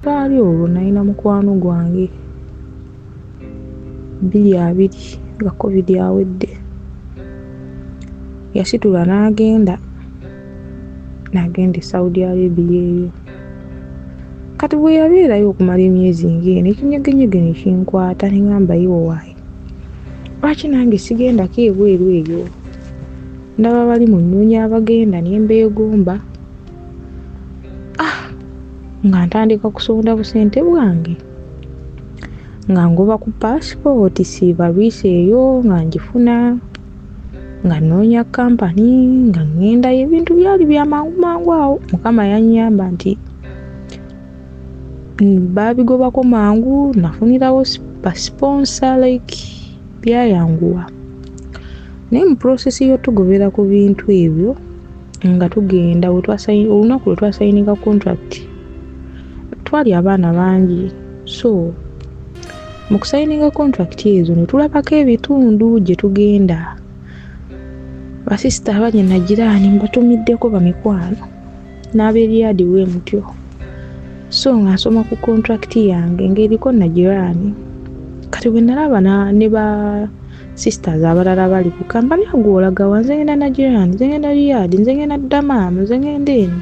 Lwali olwo nalina mukwano gwange 2020 nga covid awedde. Yasitula n'agenda e Saudi Arabia eyo. Kati bwe yabeerayo okumala emyezi ng'eno ekinyegenyege ne kinkwata ne ngamba yiwowaayi, lwaki nange sigendako ebweru eyo? Ndaba bali mu nnyonyi abagenda ne mbeegomba. Nga ntandika kusonda busente bwange, nga ngoba ku paasipooti siiba lwiisi eyo nga ngifuna, nga nnoonya kampani, nga ngendayo. Ebintu byali bya mangu mangu awo. Mukama yannyamba nti baabigobako mangu, nafunirawo basponsa byayanguwa. Naye mu prosesi y'otugobera ku bintu ebyo nga tugenda olunaku lwe twasayininga contract, twali abaana bangi, so mu kusayininga contract ezo ne tulabako ebitundu gye tugenda. Basisita abanye Najiraani mbatumiddeko bamikwano n'abeeriyadi we mutyo. So nga nsoma ku contract yange ng'eriko Najiraani. Kati bwe nalaba ne ba sisters abalala bali ku kampani agwolaga wa nze ngenda Najiraani, nze ngenda Riyadi, nze ngenda Dammam, nze ngenda eno.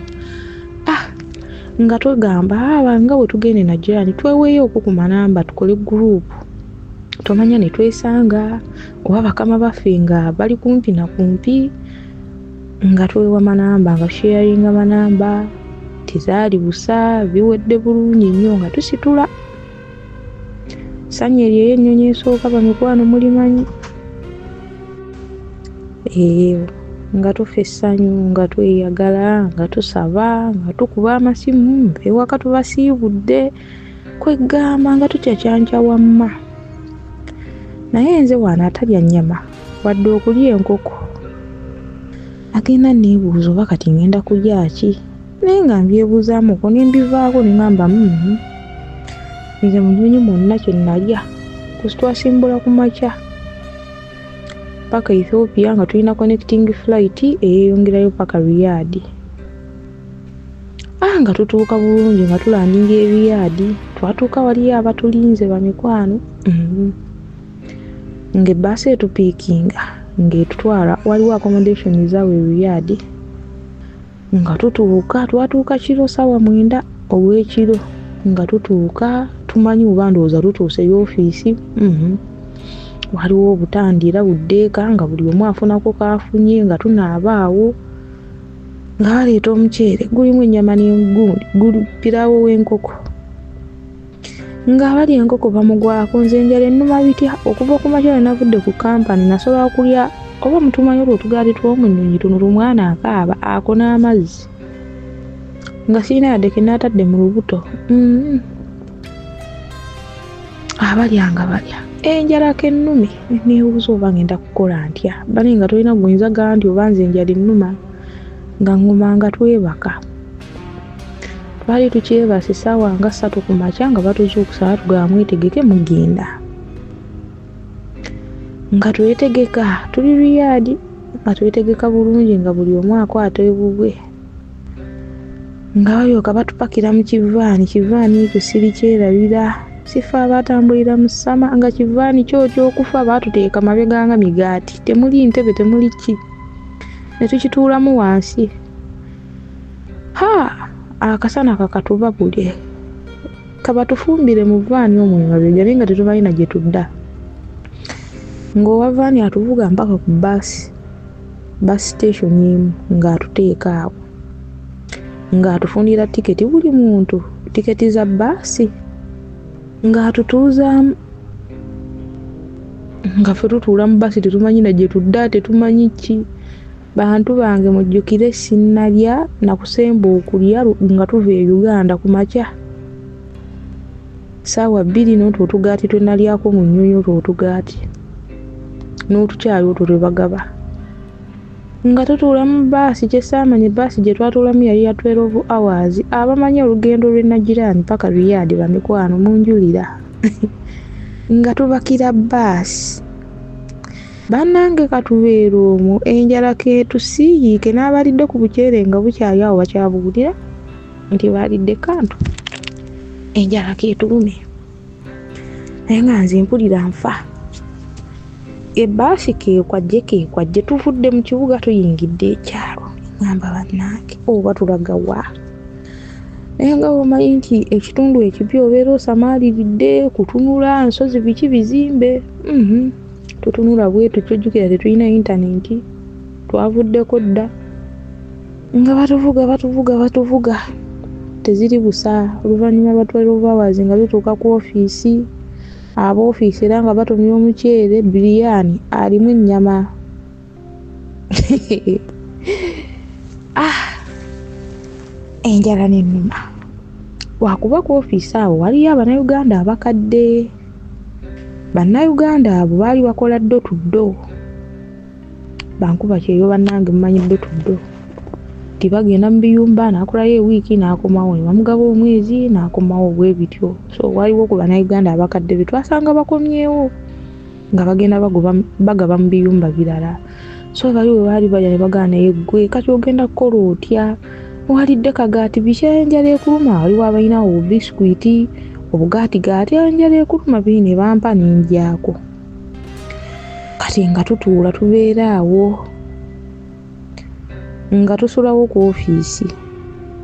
Nga tugamba nga bwe tugende Najiraani tweweeyo okwo ku manamba tukole gurupu. Tomanya ne twesanga oba bakama baffe nga bali kumpi na kumpi, nga twewa manamba, nga sharinga manamba, tizaali busa, biwedde bulungi nnyo nga tusitula. Ssanyu eryo y'ennyonyi esooka bamikwano mulimanyi. Nga tufa essanyu, nga tweyagala, nga tusaba, nga tukuba amasimu, ewaka tubasiibudde, kwegamba nga tucacyanca wamma. Naye nze wano atalya nnyama wadde okulya enkoko agenda neebuuza oba kati ngenda kulya ki, naye nga mbyebuuzaamuko ne mbivaako ne ngamba nze munyonyi mwonna kye nalya twasimbula ku makya paka Ethiopia nga tulina connecting flight eyeyongerayo paka Riyadi. Nga tutuuka bulungi nga tulandinga Riyadi, twatuuka waliyo abatulinze bamikwano. Ng'ebbaasi etupiikinga ng'etutwala waliwo accommodation zaawe Riyadi. Nga twatuuka kiro ssaawa 9 olw'ekiro, nga tutuuka tumanyi oba ndowooza tutuuse y'ofiisi. Waliwo obutandira buddeeka nga buli omu afunako kaafunye, nga tunaaba awo, nga baleeta omuceere gulimu ennyama n'engundi, guli piraawo w'enkoko. Nga bali enkoko bamugwako, nze enjala ennuma bitya. Okuva ku makya navudde ku kampani nasobola kulya oba mutumanyi olw'otugaali tw'omunyonyi tuno lumwana akaaba ako n'amazzi nga sirina yadde ke naatadde mu lubuto. Abalyanga balya enjala kennumi, neebuuza oba ngenda kukola ntya. Bali nga tolina guyinza gamba nti oba nze enjala ennuma, nga ngoma nga twebaka. Twali tukyebase ssaawa nga 3 ku makya nga batuzuukusa batugamba mwetegeke mugenda. Nga twetegeka tuli Riyadi, nga twetegeka bulungi nga buli omu akwata ebubwe. Nga balyoka batupakira mu kivaani ekyo siri kyerabira. Sifa abatambulira mu ssama nga kivaani kyokyo okufa baatuteeka mabega nga migaati. Temuli ntebe, temuli ki. Ne tukituulamu wansi. Akasana kakatuba bule. Kabatufumbire mu vaani omwo mabega naye nga tetubalina gye tudda. Ng'owa vaani atuvuga mpaka ku bbaasi station emu ng'atuteeka awo. Ng'atufundira tiketi buli muntu, tiketi za bbaasi. Ng'atutuuzaamu. Nga ffe tutuula mu bbaasi tetumanyi na gye tudda, tetumanyi ki. Bantu bange mujjukire sinnalya na kusemba okulya nga tuva e Uganda ku makya. Ssaawa 2 n'otwo otugaati twe nalyako mu nnyonyi otwo otugaati. N'otukyali otwo twe bagaba. Nga tutuula mu bbaasi gye saamanya ebbaasi gye twatuulamu yali ya 12 hours. Abamanyi olugendo lw'e Najiraani paka Riyadi bamikwano munjulira. Nga tubakira bbaasi. Bannange katubeera omwo enjala keetusiiyiike n'abalidde ku buceere nga bukyali awo bakyabuwulira nti baalidde kantu. enjala ketulume naye nga nze mpulira nfa. Ebbaasi kekwajje tuvudde mu kibuga tuyingidde ekyalo. Ngamba bannange oba tulaga wa? Naye nga omanyi nti ekitundu ekipya obeera osamaaliridde kutunula nsozi biki bizimbe. Tutunula bwetu tujjukira tetulina intaneti, twavuddeko dda nga batuvuga teziri busa. Oluvannyuma lwa 12 hours nga tutuuka ku ofiisi, ab'ofiisi era nga batumya omuceere biriyani alimu ennyama. Enjala n'ennuma. Wakuba ku ofiisi awo waliyo Abannayuganda abakadde. Bannayuganda abo baali bakola ddo tuddo. Bankuba kyeyo bannange mumanyi ddo tuddo. Tibagenda mu biyumba n'akolayo ewiiki n'akomawo, ne bamugaba omwezi n'akomawo bwe bityo. So waliwo ku Bannayuganda abakadde be twasanga bakomyewo nga bagenda bagaba mu biyumba birala. So bali we baali bajja ne bagaana yeggwe kati ogenda kukola otya? Walidde kagaati biki enjala ekuluma? Waliwo abalina obiskuiti obugaatigaati enjala ekuluma biri ne bampa n'indyako. Kati nga tutuula tubeera awo nga tusulawo ku ofiisi.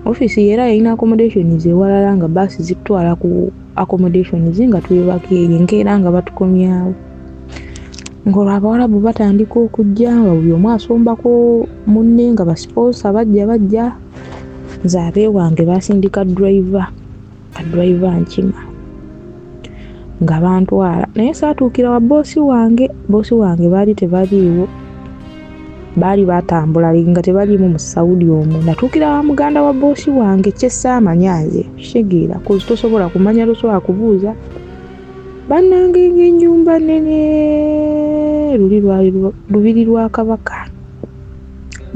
Ofiisi era yalina accommodations ewalala nga baasi zitutwala ku accommodations nga twebaka eyo nkeera nga batukomyawo. Ng'olwo Abawarabu batandika okujja nga buli omu asombako munne nga basiponsa bajja. Nze abeewange basindika driver nkima nga bantwala naye saatuukira wa boosi wange baali tebaliiwo, baali batambula nga tebaliimu mu Saudi omwo. Natuukira wa muganda wa boosi wange kyessaamanya nze shegeera kuzi tosobola kumanya tosobola kubuuza. Bannange ng'ennyumba nnene lubiri lwa Kabaka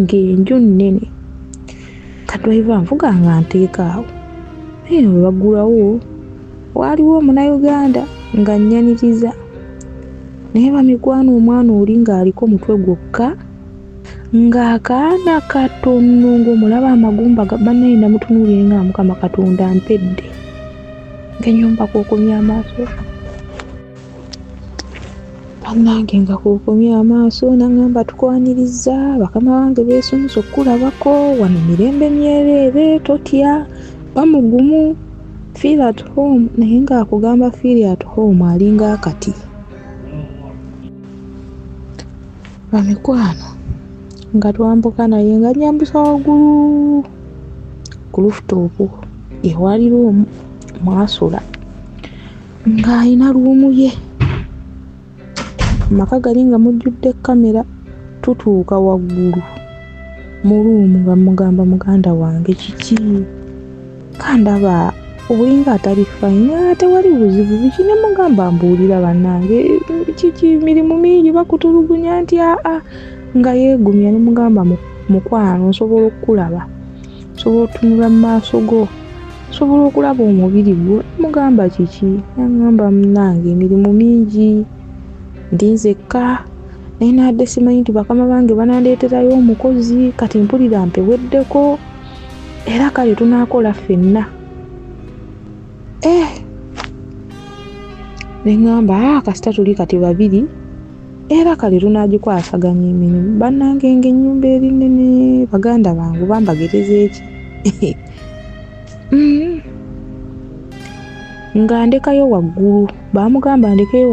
ng'enju nnene. Kadriver nvuga nga nteeka awo naye bwe baggulawo waaliwo Omunnayuganda nga nnyaniriza naye bamikwano omwana oli ng'aliko mutwe gwokka ng'akaana katono ng'omulaba amagumba bannaye namutunuulire nga Mukama Katonda mpedde ng'ennyumba kookomya amaaso. Bannange nga kookomya amaaso n'angamba tukwaniriza bakama bange beesomesa okukulabako wano mirembe myereere totya bamugumu feel at home. Naye ng'akugamba feel at home alinga akati. Bamikwano nga twambuka naye nga nyambusa waggulu ku rooftop ewaliro mwasula ng'alina luumu ye. Maka gali nga mujjudde kamera. Tutuuka waggulu mu luumu nga mugamba muganda wange kiki? Kandaba obulinga atali fine ate wali buzibu biki? Ne mugamba mbuulira bannange kiki mirimu mingi bakutulugunya nti nga yeegumya. Ne mugamba mukwano nsobola okukulaba, nsobola otunula mu maaso go, nsobola okulaba omubiri gwo. Mugamba kiki? Ngamba munnange emirimu mingi ndi nzekka naye nadde simanyi nti bakama bange banandeeterayo omukozi kati mpulira mpeweddeko era kale tunaakola ffenna. Ne ngamba kasita tuli kati babiri era kale tunaagikwasaganya emirimu. Bannange ng'ennyumba eri nnene baganda bangu bambagereza eki nga ndekayo waggulu. Bamugamba ndekayo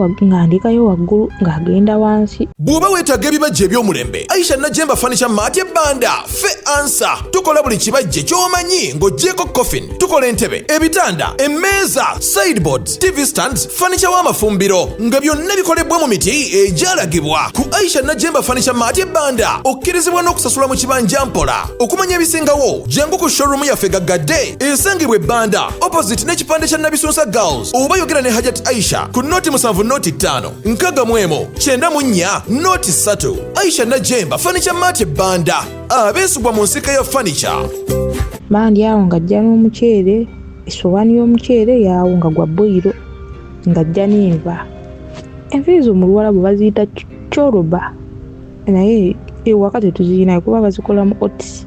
waggulu ng'agenda wansi. Bw'oba weetaaga ebibajje eby'omulembe, Aisha Najemba Furniture Mart ebbanda ffe ansa. Tukola buli kibajje ky'omanyi ng'oggyeko coffin. Tukola entebe, ebitanda, emmeeza, sideboards, TV stands, furniture w'amafumbiro nga byonna bikolebwa mu miti egyalagibwa. Ku Aisha Najemba Furniture Mart ebbanda okkirizibwa n'okusasula mu kibanja mpola. Okumanya ebisingawo jangu ku showroom yaffe gaggadde esangibwa ebbanda opposite n'ekipande kya Nabisunsa Girls. Oba yogera ne Hajat Aisha ku noti 7 noti 5 nkaga mwemo 94 noti 3. Aisha Najemba Furniture Mart ebbanda abeesibwa mu nsika ya furniture. Mandi awo ng'ajja n'omuceere, essowaani y'omuceere yawo nga gwa boiro ng'ajja n'enva. Enva ezo mu Luwarabu baziyita choroba naye ewaka tetuzirina kuba bazikolamu otis.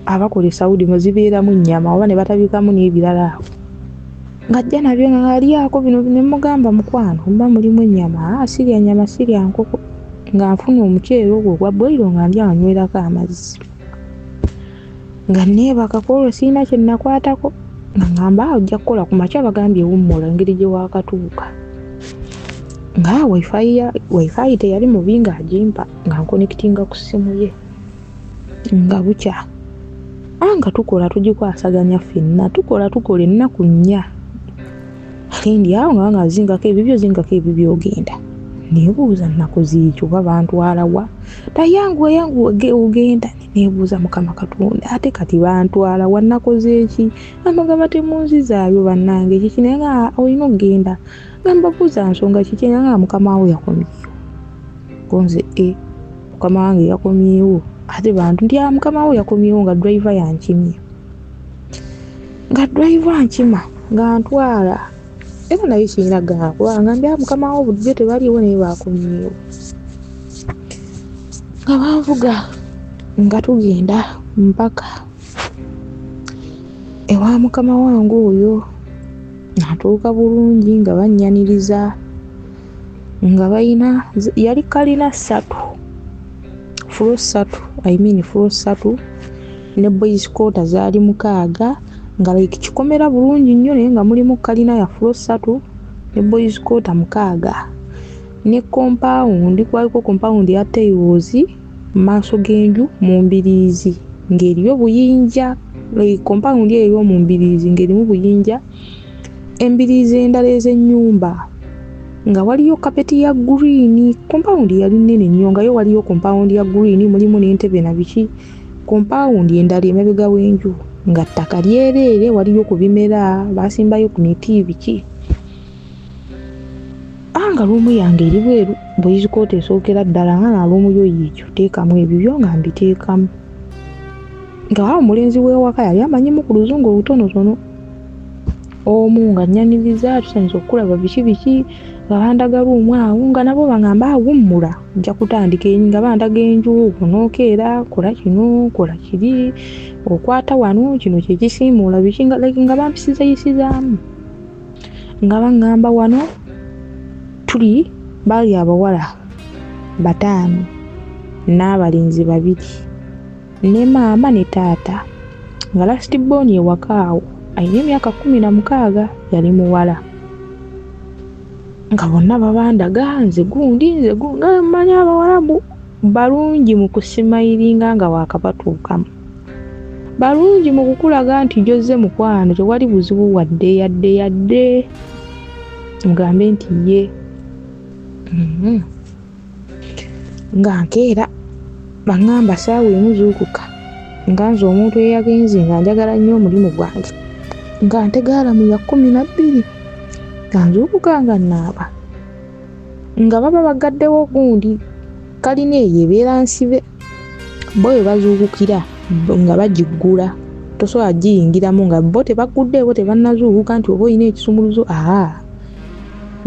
Abakola e Saudi zibeeramu nnyama oba ne batabikamu n'ebirala awo. ng'ajja nabyo nga alyako bino ne mugamba mukwano mba mulimu ennyama sirya nyama sirya nkoko nga nfuna omuceere ogwo gwa boiro nga ndya anywerako amazzi nga neebaka kwolwo sirina kye nakwatako nga ngamba ojja kukola ku makya bagambye wummula engeri gye waakatuuka nga wifi teyali mubi nga agimpa nga nkonekitinga ku ssimu ye nga bukya nga tukola tugikwasaganya ffenna tukola ennaku 4 Lindi awo nga zingako ebyo byogenda neebuuza nnaku ziikyo oba bantwala wa tayanguwa ogenda neebuuza Mukama Katonda ate kati bantwala wa nakoze eki amagaba temunzizaayo bannange kiki naye nga olina okugenda nga mbabuuza nsonga kiki nga Mukama wo yakomyewo gonze Mukama wange yakomyewo ate bantu nti Mukama wo yakomyewo nga driver yankimye nga ntwala era naye kirinaga kubanga mbya Mukama wo budde tebaliwo naye bakomyewo nga banvuga nga tugenda mpaka ewa Mukama wange oyo natuuka bulungi nga bannyaniriza nga bayina yali kalina 3 floor 3 ne boys quarter zaali 6 nga kikomera bulungi nnyo naye nga mulimu kalina ya floor 3 ne boys quarter 6 ne compound kwaliko compound ya tiles maaso g'enju mu mbiriizi ng'eriyo buyinja compound eyo mu mbiriizi ng'erimu buyinja embiriizi endala ez'ennyumba nga waliyo kapeti ya green compound yali nnene nnyo nga yo waliyo compound ya green mulimu n'entebe na biki compound endala emabega w'enju nga ttaka lyereere waliyo ku bimera basimbayo ku miti biki nga luumu yange eri bweru boys quarter esookera ddala nga luumu yo yiikyo teekamu ebibyo nga mbiteekamu nga awo omulenzi w'ewaka yali amanyimu ku luzungu olutonotono omu nga nnyaniriza tusanyusa okulaba biki nga bandaga luumu awo nga nabo bangamba awummula nja kutandika nga bandaga enju onookeera kola kino kola kiri okwata wano kino kyekisiimuula biki nga bampisizayisizaamu nga baŋŋamba wano tuli bali abawala 5 n'abalenzi 2 ne maama ne taata nga last born ewaka awo ayina emyaka 16 yali muwala nga bonna babandaga nze gundi nga mmanyi Abawarabu balungi mu kusimayiringa nga waakabatuukamu balungi mu kukulaga nti jozze mukwano tewali buzibu wadde yadde mugambe nti ye nga nkeera baŋŋamba saawa emuzuukuka nga nze omuntu eyagenze nga njagala nnyo omulimu gwange nga ntegaalamu ya 12 nga nzuukuka nga naaba nga baba bagaddewo gundi kalina eyo ebeera nsibe bo we bazuukukira nga bagiggula tosobola giyingiramu nga bo tebagudde bo tebannazuukuka nti oba olina ekisumuluzo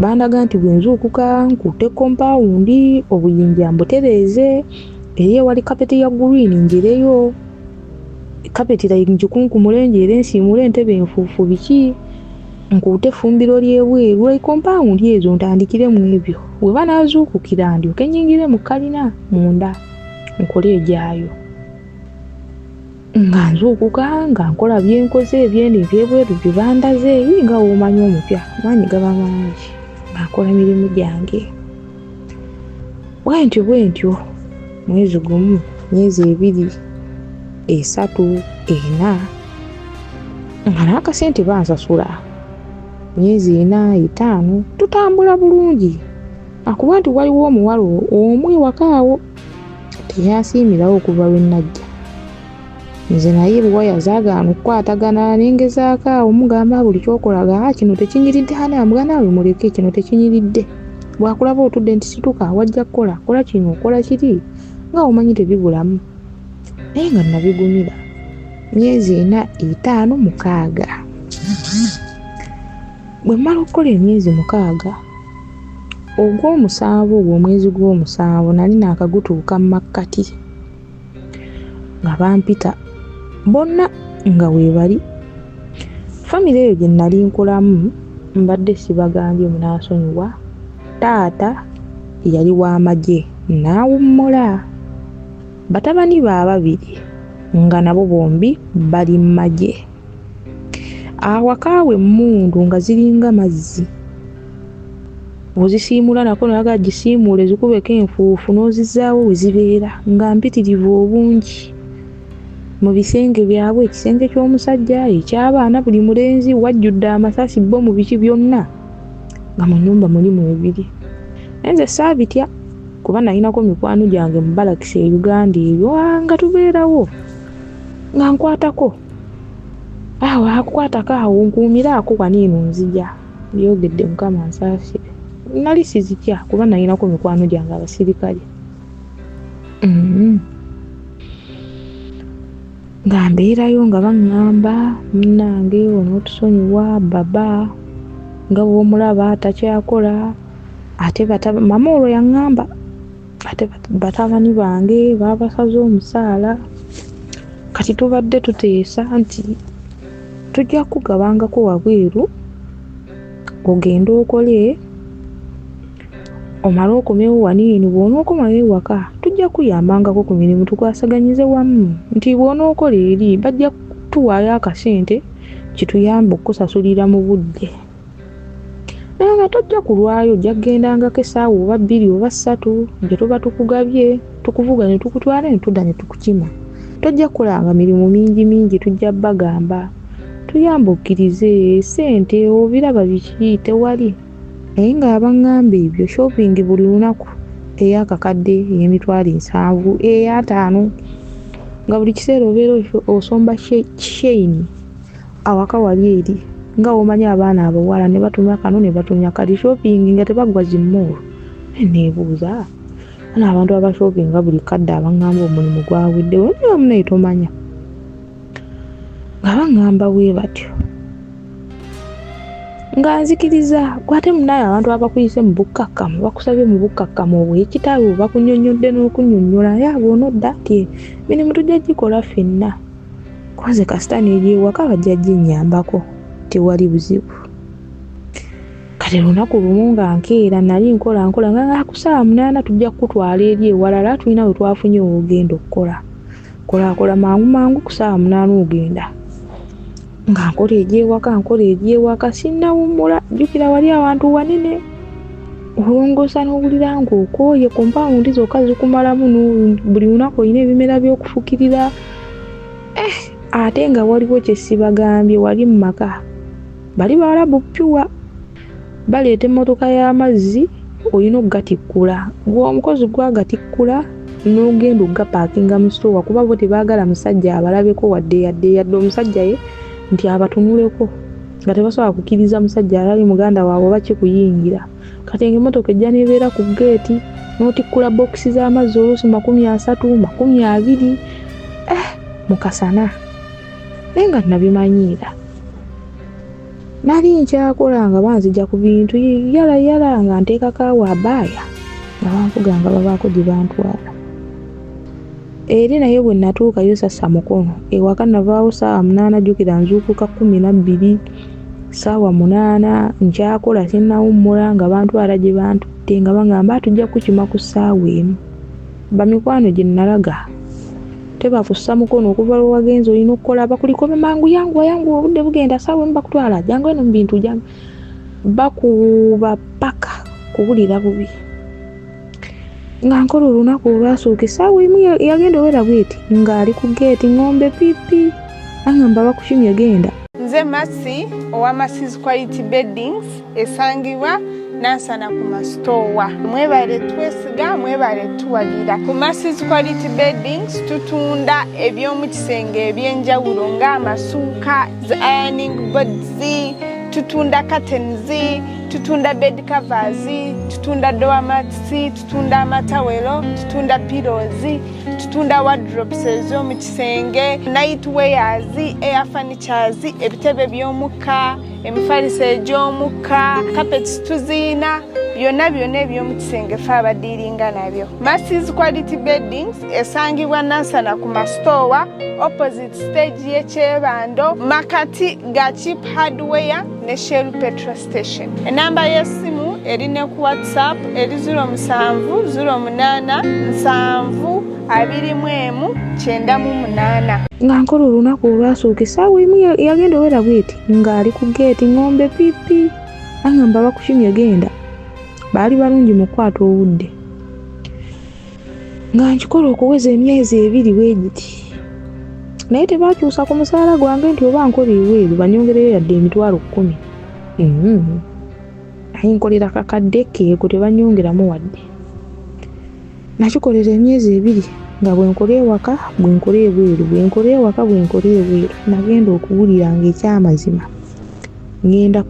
bandaga nti bwe nzuukuka nkutte kompawundi obuyinja mbutereeze eri ewali kapeti ya green njereyo kapeti la ngikunkumule njere nsiimule entebe enfuufu biki nkutte fumbiro lyebweru kompawundi ezo ntandikire mu ebyo we banaazuukukira ndyoke nnyingire mu kalina munda nkole egyayo nga nzuukuka nga nkola byenkoze ebyenda ebyebweru bye bandaze nga womanyi omupya maanyi gaba mangi akola mirimu gyange bwentyo mwezi gumu myezi 2 3 4 nga n'akasente bansasula myezi 4 5 tutambula bulungi akuba nti waliwo omuwala omu ewakaawo teyasiimirawo okuva lwe najja nze naye buwaya zaagaana okukwatagana nengezaako awo mugamba buli kyokolaga kino tekinyiridde hana amugana we muleke kino tekinyiridde bwakulaba otudde nti situka wajja kukola kola kino kola kiri nga omanyi tebibulamu naye nga nabigumira myezi 4 5 6 bwe mmala okukola emyezi 6 omwezi gw'omusanvu nali naakagutuuka mu makkati nga bampita bonna nga weebali famire eyo gye nali nkolamu mbadde sibagambye munaasonyiwa taata yali w'amagye n'awummula batabani ba babiri nga nabo bombi bali mu magye awakaawe emmundu nga ziringa mazzi ozisiimula nako naga gisiimuule zikubeko enfuufu n'ozizaawo we zibeera nga mpitirivu obungi mu bisenge byabwe ekisenge ky'omusajja eky'abaana buli mulenzi wajjudde amasasi bo mu biki byonna nga mu nnyumba mulimu ebiri nze saabitya kuba nalinako mikwano gyange mu balakisi e Uganda ebyo nga tubeerawo nga nkwatako awo akukwatako awo nkuumiraako waniino nzija byogedde mukama nsaasire nali sizitya kuba nalinako mikwano gyange abasirikale nga mbeerayo nga baŋŋamba munnange onootusonyiwa baba nga bw'omulaba takyakola ate mama olwo yaŋŋamba ate batabani bange baabasaze omusaala kati tubadde tuteesa nti tujja kugabangako wabweru ogende okole omala okomewo waniini bw'onookomawo ewaka tujja kuyambangako ku mirimu tukwasaganyize wamu nti bw'onookola eri bajja tuwaayo akasente kituyamba okusasulira mu budde naye nga tojja kulwayo ojja kugendangako essaawa oba 2 oba 3 gye tuba tukugabye tukuvuga ne tukutwala ne tudda ne tukukima tojja kukolanga mirimu mingi tujja bagamba tuyamba okkirize sente obiraba biki tewali naye nga abaŋŋamba ebyo shopping buli lunaku ey'akakadde ey'emitwalo 7 ey'ataano nga buli kiseera obeera osomba shayini awaka wali eri nga omanya abaana abawala ne batumya kano ne batumya kali shopping nga tebagwa zimmoolo neebuuza ana abantu aba shopping nga buli kadde abaŋŋamba omulimu gwaweddewo naye omunaye tomanya nga baŋŋamba bwe batyo nga nzikiriza gwate munaye abantu abakuyise mu bukkakkamu bakusabye mu bukkakkamu obw'ekitalo bakunyonnyodde n'okunnyonnyola yaaba onodda ati mirimu tujja gikola ffenna koze kasita n'eryewaka bajja gyennyambako tewali buzibu kati lunaku lumu nga nkeera nali nkola nga ku 8 tujja kukutwala eri ewalala tulina we twafunye ogenda okukola kola mangu ku 8 ogenda nga nkola eryewaka sinnawummula jjukira wali abantu wanene olongosa n'owulira ng'okooye kompawundi zokka zikumalamu buli lunaku olina ebimera by'okufukirira ate nga waliwo kye sibagambye wali mu maka bali Bawalabu pyuwa baleeta emmotoka y'amazzi olina okugatikkula gw'omukozi gwagatikkula n'ogenda okugapaakinga mu sitowa kuba bo tebaagala musajja abalabeko wadde yadde omusajja ye nti abatunuleko nga tebasobola kukkiriza musajja alali muganda waabwe oba kikuyingira kati ng'emmotoka ejja neebeera ku geeti n'otikkula bokisi z'amazzi oluusi 30 20 mukasana naye nga nabimanyiira nali nkyakola nga banzija ku bintu yala nga nteekakaawo abaaya nga banvuga nga babaako gye bantwala eri naye bwe natuukayo sassa mukono ewaka navaawo 8 jjukira nzuukuka 12 8 nkyakola sinnawummula nga bantwala gye bantutte nga baŋŋamba tujja kukima ku 1 bamikwano gye nalaga tebakussa mukono okuva lwe wagenze olina okukola bakulikobe mangu yangu obudde bugenda saawa bakutwala jangu eno mu bintu jangu bakuba paka kubulira bubi nga nkola olunaku olwasooka essaawa emu yagenda owera bweti ng'ali ku geeti ng'ombe pipi aŋŋamba bakushimye genda. Nze Masi owa Masi's Quality Beddings esangibwa Nansana ku masitowa. Mwebale twesiga, mwebale tuwalira. Ku Masi's Quality Beddings tutunda eby'omu kisenge eby'enjawulo ng'amasuuka, ironing boards, tutunda curtains, tutunda bed covers, tutunda door mats, tutunda amatawelo, tutunda pillows, tutunda wardrobes ez'omu kisenge, night wears, air furnitures, ebitebe by'omukka, emifaliso egy'omukka, carpets tuziina, byonna eby'omu kisenge ffe abadiiringa nabyo. Masi's Quality Beddings esangibwa Nansana ku masitowa opposite stage y'ekyebando makati ga cheap hardware ne Shell petrol station. Enamba y'essimu erine ku WhatsApp eri 0770 nga nkola olunaku olwasooka essaawa emu yagenda owera bweti ng'ali ku geeti ng'ombe pipi angamba bakushimye genda baali balungi mu kukwata obudde nga nkikola okuweza emyezi 2 bwegiti naye tebakyusa ku musaala gwange nti oba nkola ebweru banyongereyo yadde emitwalo 10 ayinkolera kakadde keeko tebanyongeramu wadde nakikolera emyezi 2 nga bwenkola ewaka bwenkola ebweru bwenkola ewaka bwenkola ebweru nagenda okuwulira ng'ekyamazima ngenda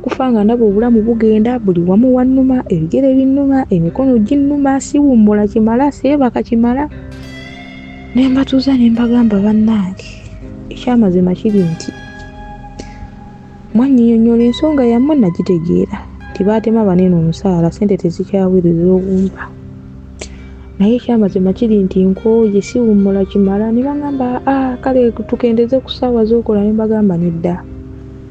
kufa nga ndaba obulamu bugenda buli wamu wannuma ebigere binnuma emikono ginnuma siwummula kimala seebaka kimala ne mbatuuza ne mbagamba bannange ekyamazima kiri nti mwannyinnyonnyola ensonga yammwe nagitegeera tibaatema banene omusaala sente tezikyawerera obumba naye ekyamazima kiri nti nkooye siwummula kimala ne bagamba kale tukendeze ku ssaawa z'okola ne mbagamba nedda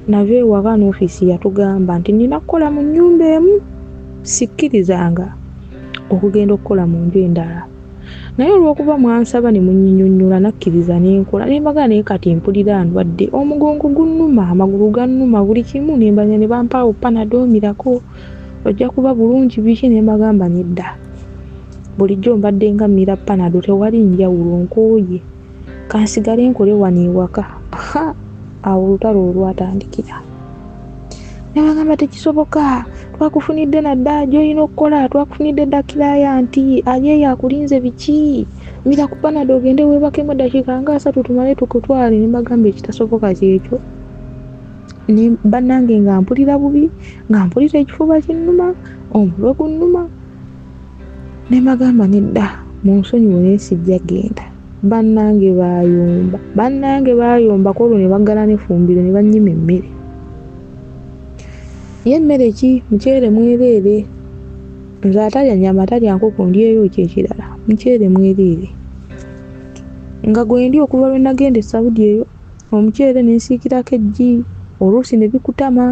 nava ewaka n'ofiisi yatugamba nti nina kukola mu nnyumba emu sikkirizanga okugenda okukola mu nju endala naye olw'okuba mwansaba ne munnyinnyonnyola nakkiriza n'enkola ne mbagamba naye kati mpulira ndwadde omugongo gunnuma amagulu gannuma buli kimu ne mbanya ne bampaawo panado mirako ojja kuba bulungi biki ne mbagamba nedda bulijjo mbadde nga mmira panado tewali njawulo nkooye kansigale nkole wano ewaka awo olutalo olwatandikira ne bagamba tekisoboka twakufunidde nadda gy'olina okukola twakufunidde ddakiraya nti ayeeyo akulinze biki mira ku panado ogende weebakemu eddakiika nga 3 tumale tukutwale ne bagamba ekitasoboka kyekyo ne bannange nga mpulira bubi nga mpulira ekifuba kinnuma omutwe gunnuma ne bagamba nedda mu nsonyiwo naye sijja genda bannange baayomba kolwo ne baggala n'effumbiro ne bannyima emmere ye emmere ki muceere mwereere nze atalya nnyama atalya nkoko ndyeyo kyekirala muceere mwereere nga gwe ndi okuva lwe nagenda e Saudi eyo omuceere ne nsiikirako eggi oluusi ne bikutama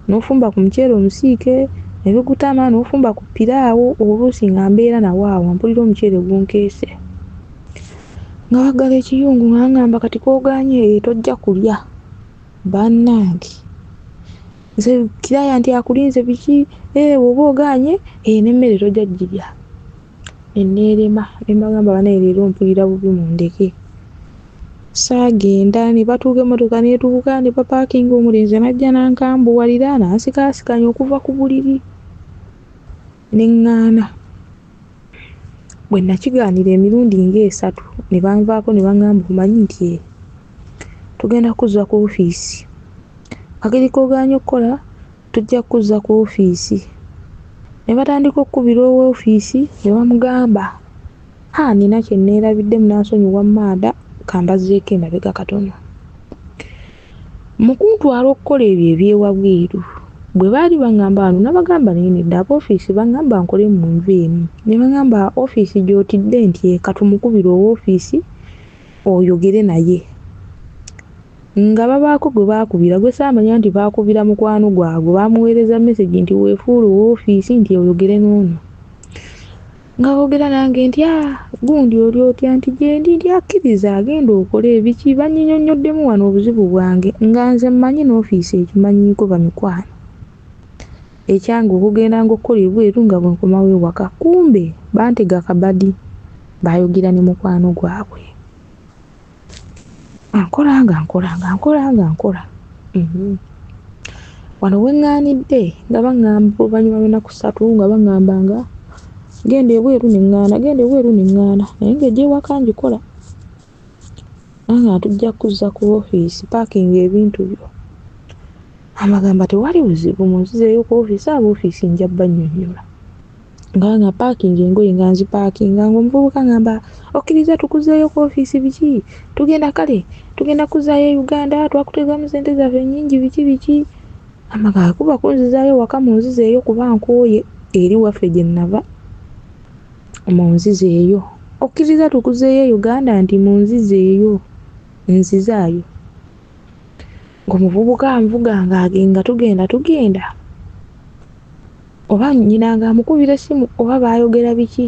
n'ofumba ku muceere omusiike ne bikutama n'ofumba ku piraawo oluusi nga mbeera nawaawa mpulira omuceere gunkeese nga waggala ekiyungu nga ngamba kati kooganye tojja kulya bannange nze kiraya nti akulinze biki bw'oba oganye n'emmere tojja girya enneerema ne mbagamba banaye leero mpulira bubi mundeke saagenda ne batuuka emmotoka n'etuuka ne bapaakinga omulenzi najja nankambuwalira nansikaasikanya okuva ku buliri neŋŋaana bwe nakigaanira emirundi nga 3 ne banvaako ne baŋŋamba omanyi nti tugenda kuzza ku ofiisi akiri kooganye okukola tujja kuzza ku ofiisi ne batandika okukubira owofiisi ne bamugamba nina kye neerabidde munansonyiwa maada kambazeeko emabega katono mukuntwala okukola ebyo ebyewa bweru bwe baali baŋŋamba wano nabagamba naye nedda ab'ofiisi baŋŋamba nkole mu nju emu ne baŋŋamba ofiisi gy'otidde nti katumukubira owofiisi oyogere naye nga babaako gwe baakubira gwe saamanya nti baakubira mukwano gwabwe bamuweereza mesegi nti weefuula owofiisi nti oyogere n'ono nga boogera nange nti gundi oli otya nti gyendi nti akkiriza agenda okola ebiki bannyinyonnyoddemu wano obuzibu bwange nga nze mmanyi n'ofiisi ekimanyiiko bamikwano ekyange okugenda nga okukola ebweru nga bwenkomawo ewaka kumbe bantega kabadi baayogera ne mukwano gwabwe nkola wano weŋŋaanidde nga baŋŋamba oluvannyuma lw'ennaku 3 nga baŋŋambanga genda ebweru neŋŋaana naye ng'egyewaka ngikola nga tujja kuzza ku ofiisi paakinga ebintu byo amagamba tewali buzibu munzizeeyo ku ofiisi ofiisi nja bannyonnyola nga paakinga engoye nga nzipaakinga ng'omuvubuka ngamba okkiriza tukuzeeyo ku ofiisi biki tugenda kuzzaayo Uganda twakutegamu sente zaffe nnyingi biki amagamba kuba kunzizaayo waka munzizeeyo kuba nkooye eri waffe gye nnava munzizeeyo okkiriza tukuzeeyo Uganda nti munzizeeyo nzizaayo ng'omuvubuka anvuga nga tugenda oba nnyina ng'amukubira essimu oba baayogera biki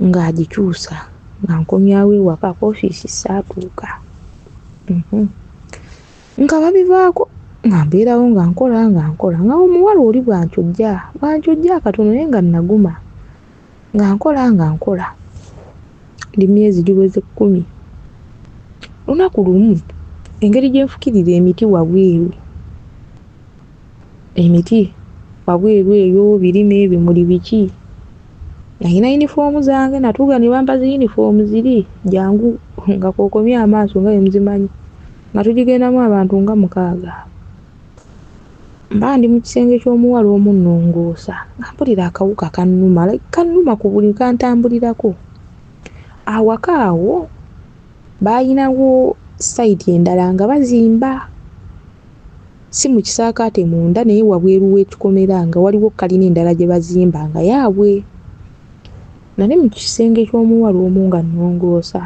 ng'agikyusa nga nkomyawo ewaka koofiisi saatuuka nga babivaako nga mbeerawo nga nkola nga omuwala oli bwancojja akatono naye nga naguma nga nkola ndi myezi giweze 10. Lunaku lumu engeri gye nfukirira emiti wabweru eyo birime ebimuli biki nalina yunifoomu zange natuuka ne bampa zi yunifoomu ziri jangu nga kookomya amaaso nga emuzimanyi nga tugigendamu abantu nga 6. Mba ndi mu kisenge ky'omuwala omu nnongoosa nga mpulira akawuka kannuma ku buli kantambulirako. Awaka awo baayinawo sayiti endala nga bazimba si mu kisaakaate munda naye wabweru w'ekikomera nga waliwo kalina endala gye bazimba nga yaabwe. Nali mu kisenge ky'omuwala omu nga nnongoosa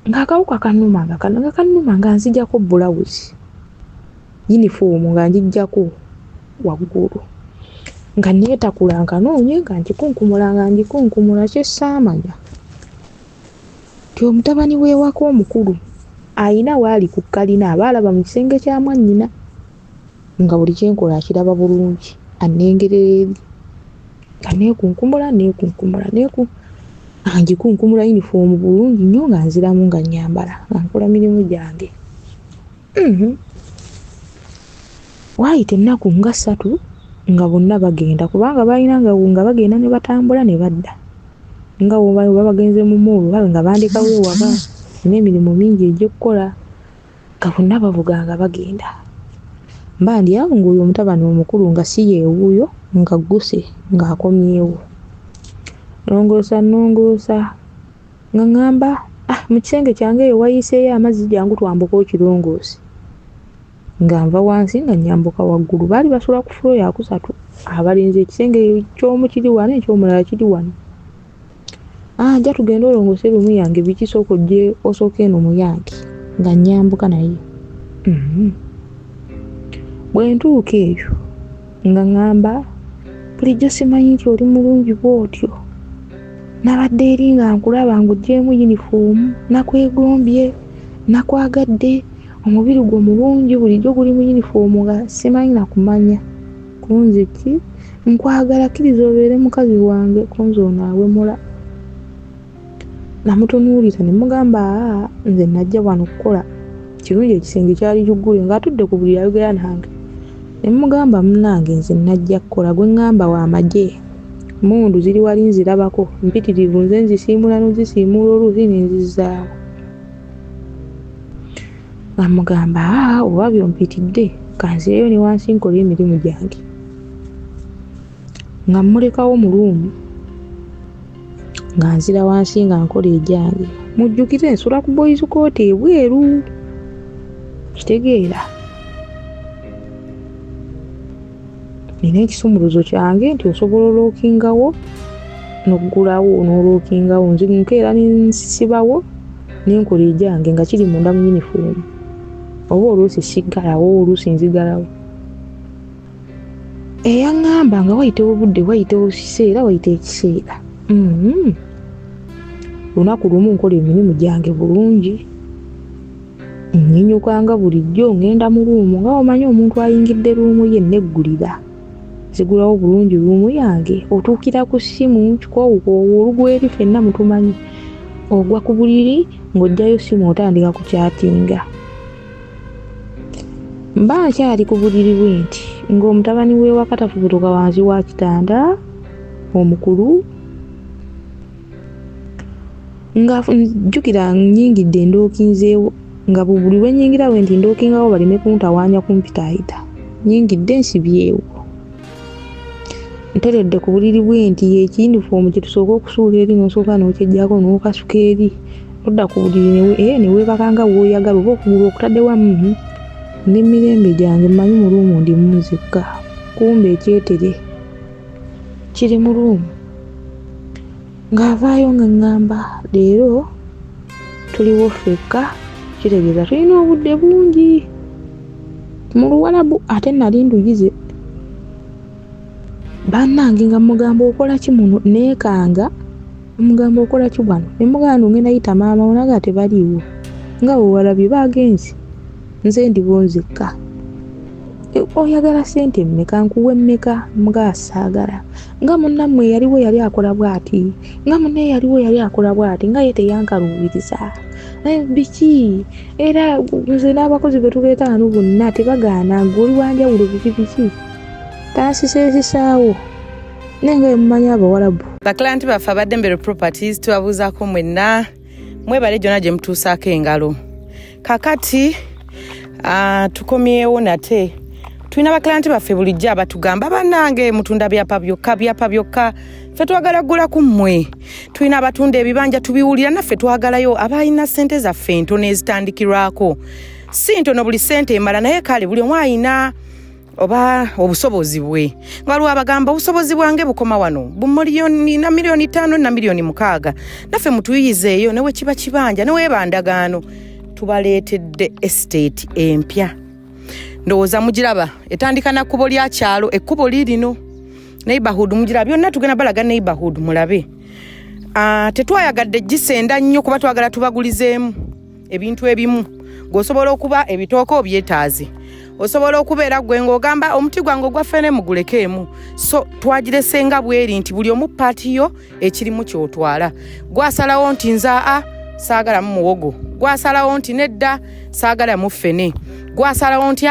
ng'akawuka kannuma nga nzijjako bulawuzi yunifoomu nga njijjako waggulu nga neetakula nkanoonye nga ngikunkumula kyessaamanya ti omutabani w'ewaka omukulu ayina waali ku kalina abaalaba mu kisenge kya mwannyina nga buli kyenkola akiraba bulungi annengerera eri nga neekunkumula angikunkumula yunifoomu bulungi nnyo nga nziramu nga nnyambala nga nkola mirimu gyange. Waayita ennaku nga 3 nga bonna bagenda kubanga balina nga bagenda ne batambula ne badda nga bwe bagenze mu moolo nga bandikawo ewaka n'emirimu mingi egy'okkola nga bonna bavuga nga bagenda. Mba ndi awo ng'oyo omutabani omukulu nga si yeewuuyo nga gguse ng'akomyewo nongoosa nga ŋŋamba mu kisenge kyange eyo wayiseeyo amazzi jangu twambuka okirongoosi nga nva wansi nga nyambuka waggulu. Baali basula ku fulo ya 3 abalenzi ekisenge ky'omu kiri wano eky'omulala kiri wano. Ajja tugenda olongoose lumu yange bikisooka ojje osooka eno mu yange nga nyambuka naye. Bwe ntuuka eyo nga ŋŋamba bulijjo simanyi nti oli mulungi bw'otyo nabadde eri nga nkulaba ng'oggyemu yunifoomu nakwegombye nakwagadde omubiri gwo mulungi bulijjo guli mu yunifoomu nga simanyi nakumanya kunze ki nkwagala kkiriza obeere mukazi wange kunze onaawemula. Namutunuulira ne mugamba nze najja wano kukola kirungi ekisenge kyali kiggule ng'atudde ku buli ayogera nange. Ne mugamba munnange nze najja kukola gwe ŋŋamba wa magye mundu ziri wali nzirabako mpitirivu nze nzisiimula n'ozisiimula oluusi ne nzizaawo. Amugamba oba byompitidde kanzireyo ne wansi nkola emirimu gyange nga mmulekawo mu luumu nga nzira wansi nga nkola egyange. Mujjukire nsula ku boys kooti ebweru kitegeera. Nina ekisumuluzo kyange nti osobola olookingawo n'oggulawo n'olookingawo nze nkeera nensisibawo nenkola egyange nga kiri munda mu yunifoomu oba oluusi siggalawo oluusi nzigalawo. Eyaŋŋamba nga wayitewo budde wayitewo kiseera wayita ekiseera. Lunaku lumu nkola emirimu gyange bulungi nyinyukanga bulijjo ngenda mu luumu nga omanyi omuntu ayingidde luumu ye neggulira zigulawo bulungi luumu yange otuukira ku ssimu kikoowukoowo olugweri ffenna mutumanyi ogwa ku buliri ng'ojjayo ssimu otandika ku kyatinga. Mba nkyali ku buliri bwe nti ng'omutabani w'ewaka tafubutuka wansi wa kitanda omukulu nga njukira nnyingidde ndookinzeewo nga buli lwe nnyingirawo nti ndookingawo baleme kuntawaanya kumpitaayita nnyingidde nsibyewo. Nteredde ku buliri bwe nti ekiyunifoomu kye tusooka okusuula eri n'osooka n'okyeggyako n'okasuka eri odda ku buliri ne weebakanga w'oyagala oba okugulu okutadde wamu n'emirembe gyange mmanyi mu luumu ndi munzikka kumbe ekyetere kiri mu luumu. ng'avaayo nga ngamba leero tuliwo ffekka kitegeeza tulina obudde bungi mu Luwalabu ate nali nduyize bannange nga mugamba okola ki muno neekanga mugamba okola ki wano ne mugamba ngenda yita maama onaga tebaliiwo nga Buwalabye bagenzi nze ndiwo nzekka oyagala ssente mmeka nkuwe mmeka mga saagala nga munnammwe yaliwo yali akola bw'ati nga munne yaliwo yali akola bw'ati nga ye teyankaluubiriza biki era nze n'abakozi be tuleeta wano bonna tebagaana gwe oli wanjawulo biki tansisesisaawo nenga mumanyi Abawalabu baklanti baffe abadde Mbero Properties tubabuuzaako mwenna mwebale gyonna gye mutuusaako engalo kakati tukomyewo nate tulina baklanti baffe bulijjo abatugamba bannange mutunda byapa byokka ffe twagala gula ku mmwe tulina abatunda ebibanja tubiwulira naffe twagalayo abalina ssente zaffe entono ezitandikirwako si ntono buli ssente emala naye kale buli omu alina oba obusobozi bwe nga waliwo abagamba obusobozi bwange bukoma wano bumiliyoni na miliyoni 5 na miliyoni 6 naffe mutuyizeeyo newe kiba kibanja newe bandagaano tubaleetedde estate empya ndowooza mugiraba etandika na kkubo lya kyalo ekkubo lirino neighborhood mugiraba byonna tugenda balaga neighborhood mulabe tetwayagadde gisenda nnyo kuba twagala tubagulizeemu ebintu ebimu ng'osobola okuba ebitooke obyetaaze osobola okubeera gwe ng'ogamba omuti gwange ogwaffene mugulekeemu so twagiresenga bweri nti buli omu paatiyo ekirimu kyotwala gwasalawo nti nzaa saagala mu muwogo gwasalawo nti nedda saagala mu ffene gwasalawo nti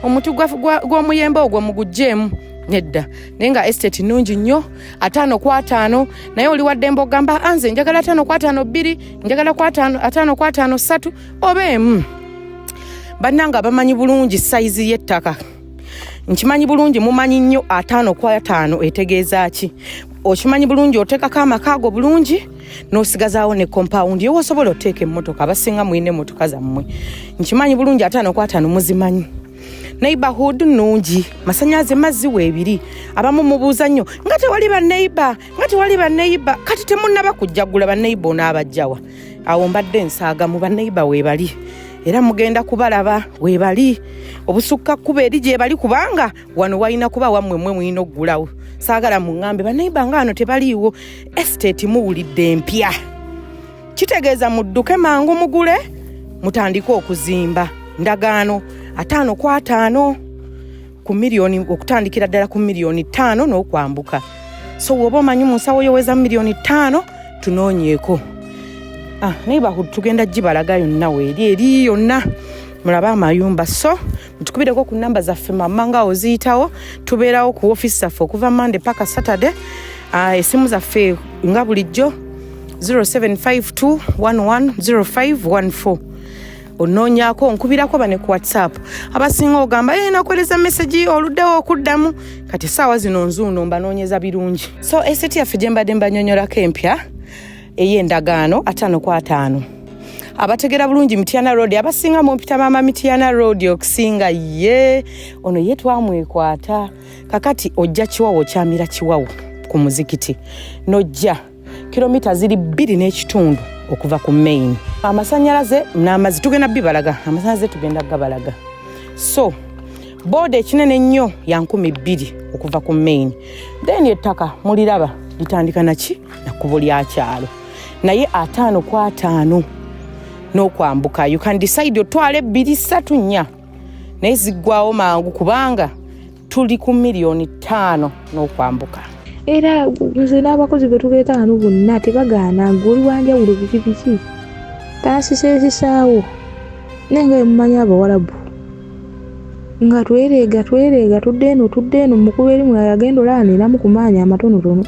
omuti gw'omuyembe ogwo mugugjeemu nedda naye nga estate nnungi nnyo 5/5 naye oli wadde mbogamba anze njagala 5/5 2 njagala 5/5 3 oba emu bannanga bamanyi bulungi saizi y'ettaka nkimanyi bulungi mumanyi nnyo 5/5 etegeeza ki okimanyi bulungi oteekako amakaago bulungi n'osigazaawo ne compound yewe osobola oteeka emmotoka abasinga mwine emmotoka zammwe nkimanyi bulungi 5/5 muzimanyi neighborhood nnungi masanyaze mazzi weebiri abamu mubuuza nnyo nga tewali banneiba kati temunnaba kujjagula banneiba onaabajjawa awo mbadde nsaaga mu banneiba weebali era mugenda kubalaba weebali obusukka kkuba eri gye bali kubanga wano walina kuba wammwe mmwe mulina oggulawo saagala muŋŋambe banneiba ng'ano tebaliiwo estate muwulidde empya kitegeeza mudduke mangu mugule mutandike okuzimba ndagaano 5/5 ku miliyoni okutandikira ddala ku miliyoni 5 n'okwambuka so woba omanyi mu nsawo yoweza miliyoni 5 tunoonyeeko neighborhood tugenda gibalaga yonna weeri yonna mulaba amayumba so mutukubireko ku namba zaffe mamma nga oziyitawo tubeerawo ku office zaffe okuva Monday paka Saturday esimu zaffe nga bulijjo 0752110514 onoonyaako nkubirako bane ku WhatsApp abasinga ogamba nakuweereza message oluddewo okuddamu kati essaawa zino nzuuno mbanoonyeza birungi so estate yaffe gye mbadde mbanyonyolako empya ey'endagaano 5/5 abategera bulungi Mityana Road abasinga mu mpita maama Mityana Road okusinga ono ye twamwekwata kakati ojja Kiwawo kyamira Kiwawo ku muzikiti nojja kilomita ziri 2.5 okuva ku main amasanyalaze n'amazzi tugenda bibalaga amasanyalaze tugenda gabalaga so boda ekinene nnyo ya 2,000 okuva ku main then ettaka muliraba litandika naki nakkubo lya kyalo naye 5/5 n'okwambuka you can decide otwale 2-3 naye ziggwawo mangu kubanga tuli ku miliyoni 5 n'okwambuka era nze n'abakozi be tuleeta wano bonna tebagaana gwe oli wanjawulo biki tansisesisaawo nenga mumanyi Abawalabu nga twereega tudde eno mukuba eri mulala agenda olaana era mukumaanya amatonotono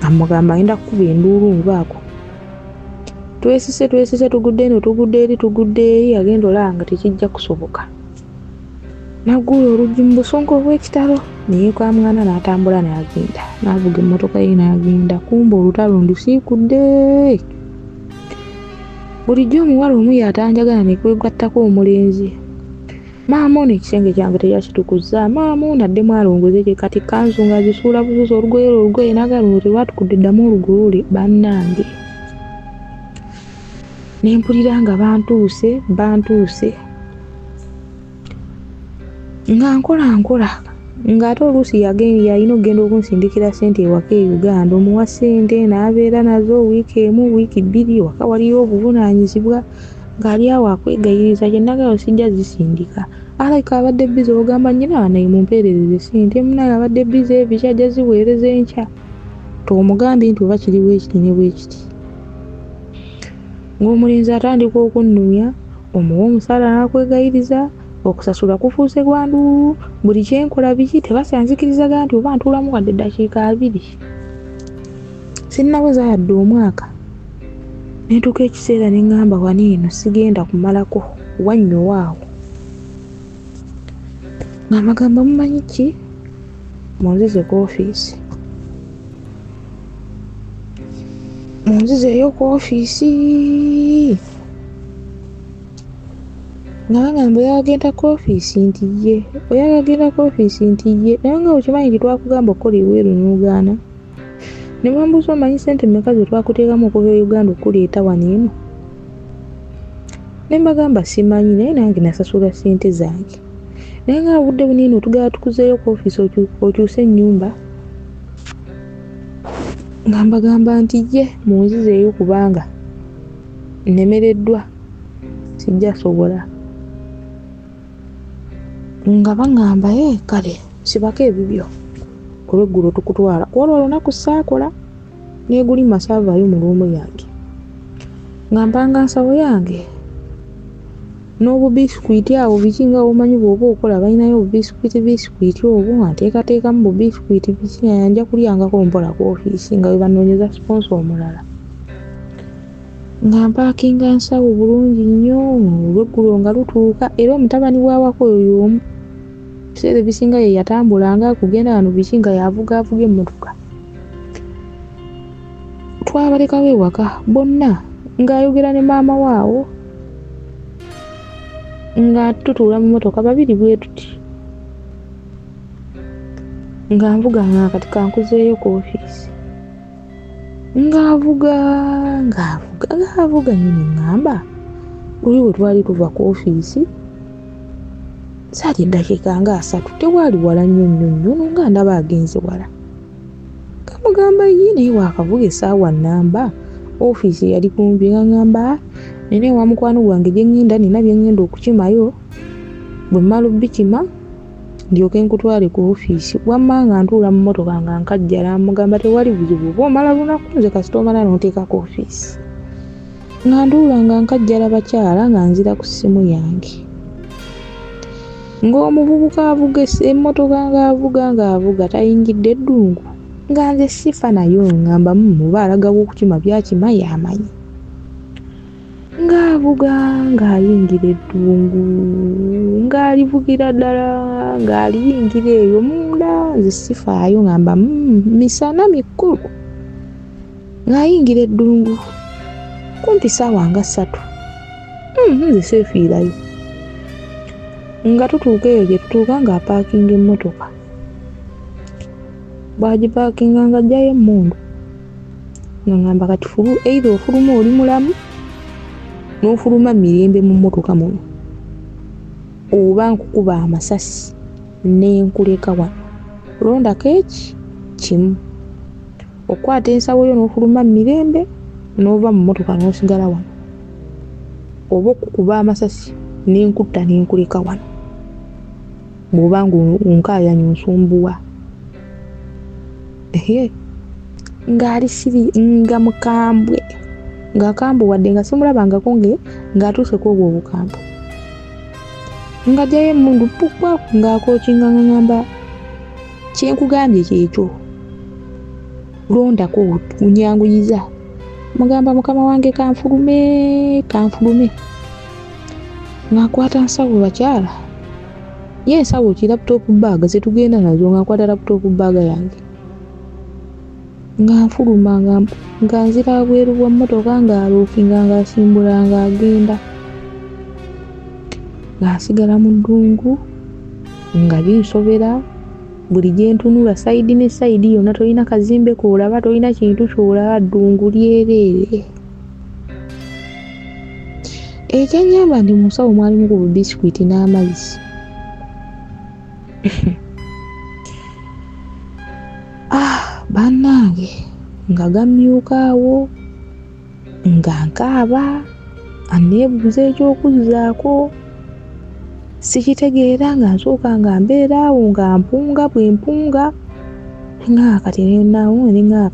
amugamba agenda kukuba enduulu nvaako twesise tugudde eno tugudde eri agenda olanga tekijja kusoboka naggula oluggi mu busonko bw'ekitalo naye kwa mwana n'atambula n'agenda n'avuga emmotoka ye n'agenda kumba olutalo ndusiikudde bulijjo omuwala omu yatanjagala ne kwegattako omulenzi maama ono ekisenge kyange teyakitukuza, maama ono addemu alongoze gye kati kanzu nga zisuula bususu olugoye nagala tewaatukudde ddamu olugoye bannange. Ne mpulira nga bantuuse nga nkola ng'ate oluusi yalina okugenda okunsindikira ssente ewaka e Uganda, omuwa ssente n'abeera nazo wiiki emu wiiki bbiri, waka waliyo obuvunaanyizibwa ng'ali awo akwegayiriza kye nagala sijja zisindika. Alabika abadde bbize ogamba nnyina naye mumpeerereze ssente, munaye abadde bbize biki ajja ziweereza enkya. Tomugambi nti oba kiri bwekiti ne bwekiti. Ng'omulenzi atandika okunnumya, omuwa omusaala n'akwegayiriza, okusasula kufuuse kwa nduulu, buli kyenkola biki tebasanzikirizaga nti oba ntuulamu wadde eddakiika 2. Sinnaweza yadde omwaka. Ne ntuuka ekiseera ne ŋŋamba wano eno sigenda kumalako wannyo waawo. Ng'amagamba mumanyi ki? Munzize ku ofiisi. Munzizeeyo ku ofiisi. Nga bagamba oyagenda ku ofiisi nti ye. Oyagenda ku ofiisi nti ye. Naye nga okimanyi nti twakugamba okukola ebweru n'ogaana. Ne bambuuza omanyi ssente mmeka ze twakuteekamu okuva e Uganda okuleeta wano eno? Ne mbagamba simanyi naye nange nasasula ssente zange. Naye nga obudde bunene otugala tukuzeeyo ku ofiisi okyuse ennyumba. Nga mbagamba nti ye munzizeeyo kubanga nnemereddwa sijja sobola. Nga baŋŋamba kale sibako ebibyo olweggulo tukutwala olwo olunaku saakola neeguli masaavaayo mu luumu yange nga mpanga nsawo yange n'obubisikwiti awo biki nga omanyi bw'oba okola balinayo obubisikwiti obwo nteekateekamu bubisikwiti biki nja kulyangako mpola ku ofiisi nga bwe banoonyeza siponsa omulala nga mpaakinga nsawo bulungi nnyo olweggulo nga lutuuka era omutabani w'awaka oyo y'omu ebiseera ebisinga ye yatambulanga kugenda wano biki nga yavuga emmotoka. Twabalekawo ewaka bonna ng'ayogera ne maama waawo nga tutuula mu mmotoka babiri bwe tuti nga nvuga nga kati kankuzeeyo ku ofiisi ng'avuga nyine ŋŋamba luli bwe twali tuva ku ofiisi saali eddakiika nga 3 tewaali wala nnyo nga ndaba agenze wala. Kamugamba ye naye waakavuga essaawa nnamba ofiisi yali kumpi nga ŋŋamba nina ewa mukwano gwange gye ŋŋenda nina bye ŋŋenda okukimayo bwe mmala obbikima ndyoke nkutwale ku ofiisi. Wamma nga ntuula mu mmotoka nga nkajjala mugamba tewali buzibu oba omala lunaku nze kasita omala n'onteeka ku ofiisi. Nga ntuula nga nkajjala bakyala nga nzira ku ssimu yange. Ng'omuvubuka avuga emmotoka ng'avuga tayingidde eddungu nga nze sifa nayo ŋŋamba oba alagawo okukima byakima yamanyi. Ng'avuga ng'ayingira eddungu ng'alivugira ddala ng'aliyingira eyo munda nze sifaayo ŋŋamba misana mikulu ng'ayingira eddungu kumpi ssaawa nga 3 nze seefiirayo. Nga tutuuka eyo gye tutuuka ng'apaakinga emmotoka. Bw'agipaakinga nga ajjayo emmundu nga ŋŋamba kati either ofuluma oli mulamu n'ofuluma mirembe mu mmotoka muno oba nkukuba amasasi n'enkuleka wano. Londako eki kimu okwata ensawo yo n'ofuluma mirembe n'ova mu mmotoka n'osigala wano oba okukuba amasasi n'enkutta n'enkuleka wano bw'oba ng'onkaayanya onsumbuwa. Ng'ali siri nga mukambwe ng'akambwe wadde nga simulabangako ng'atuuse ku obwo obukambwe ng'ajjayo emmundu pukwa ng'akookinga ŋŋamba kyenkugambye kyekyo londako kunyanguyiza. Mugamba mukama wange kanfulume ng'akwata nsawo bakyala ye ensawo ki laputopu baaga zetugenda nazo ng'akwata laputopu baaga yange ng'anfuluma nga nzira wabweru bwa mmotoka ng'alookinga ng'asimbula ng'agenda nga nsigala mu ddungu nga binsobera buli gye ntunula sayidi ne sayidi yonna tolina kazimbe koolaba, tolina kintu kyolaba, ddungu lyereere. Ekyannyamba ndi mu nsawo mwalimu ku bubisikwiti n'amazzi. Bannange nga gamyukaawo nga nkaaba aneebuuza ekyokuzzaako. Sikitegeera nga nsooka nga mbeera awo nga mpunga bwe mpunga nga kati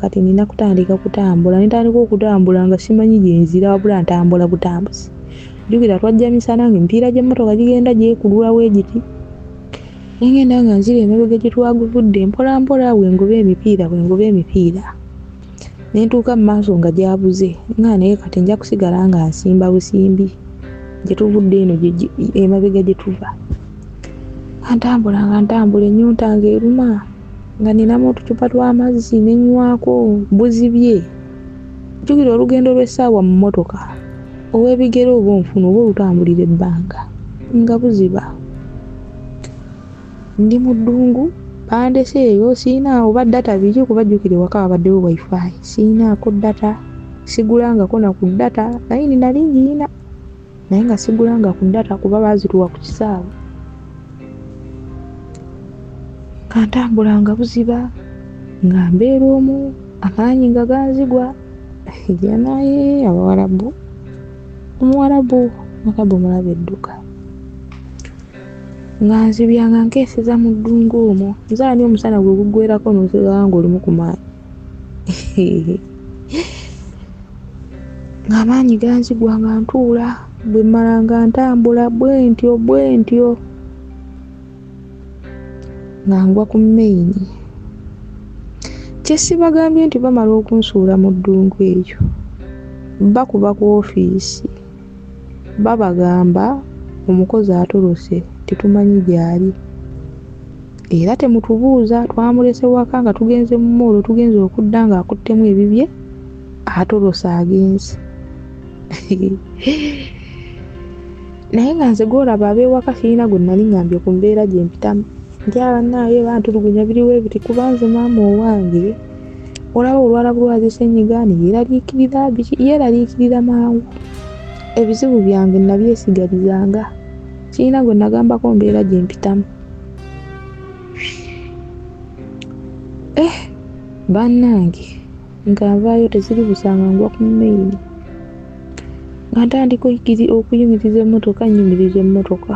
kati nina kutandika kutambula. Nitandika okutambula nga simanyi gye nzira wabula ntambula butambuzi. Jjukira twajja misana ng'emipiira gy'emmotoka gigenda gyekulula weegiti. Nengenda nga nzira emabega gye twaguvudde mpola mpola bwengoba emipiira. Ne ntuuka mu maaso nga gyabuze nga naye kati nja kusigala nga nsimba busimbi gye tuvudde eno emabega gye tuva. Nga ntambula ennyonta ng'eruma nga ninamu otucupa tw'amazzi ne nywako buzibye. Jjukira olugendo lw'essaawa mu mmotoka ow'ebigere oba onfuna oba olutambulira ebbanga nga buziba. Ndi mu ddungu bandese eyo siina oba data biki kuba jjukira ewaka wabaddewo wifi. Siinaako data, sigulangako na ku data naye nina lingiina naye nga sigulanga ku data kuba baazituwa ku kisaawe. Kantambula nga buziba nga mbeera omu amaanyi nga ganzigwa. Janaye Abawarabu Omuwalabu mulabe edduka nga nzibya nga nkeeseza mu ddungu omwo. Nzaani omusana gwe guggwerako n'osigala ng'olimu ku maanyi. Ng'amaanyi ganzigwa nga ntuula bwe mmala nga ntambula bwe ntyo nga ngwa ku mmeini. Kye sibagambye nti bamala okunsuula mu ddungu eyo bakuba ku ofiisi babagamba omukozi atolose tetumanyi gy'ali era temutubuuza. Twamulese waka nga tugenze mu moolo tugenze okudda nga akuttemu ebibye atolose agenze. Naye nga nze gw'olaba ab'ewaka sirina gwe nali ngambye ku mbeera gye mpitamu nti abannaaye bantulugunya biriwo ebiti kuba nze maama owange olaba olwala bulwazi ssenyiga yeraliikirira mangu. Ebizibu byange nabyesigalizanga sirina gwe nagambako mbeera gye mpitamu. Bannange nga nvaayo teziri busanga ngwa ku mmeini nga ntandika okuyimiriza emmotoka nyimiriza emmotoka.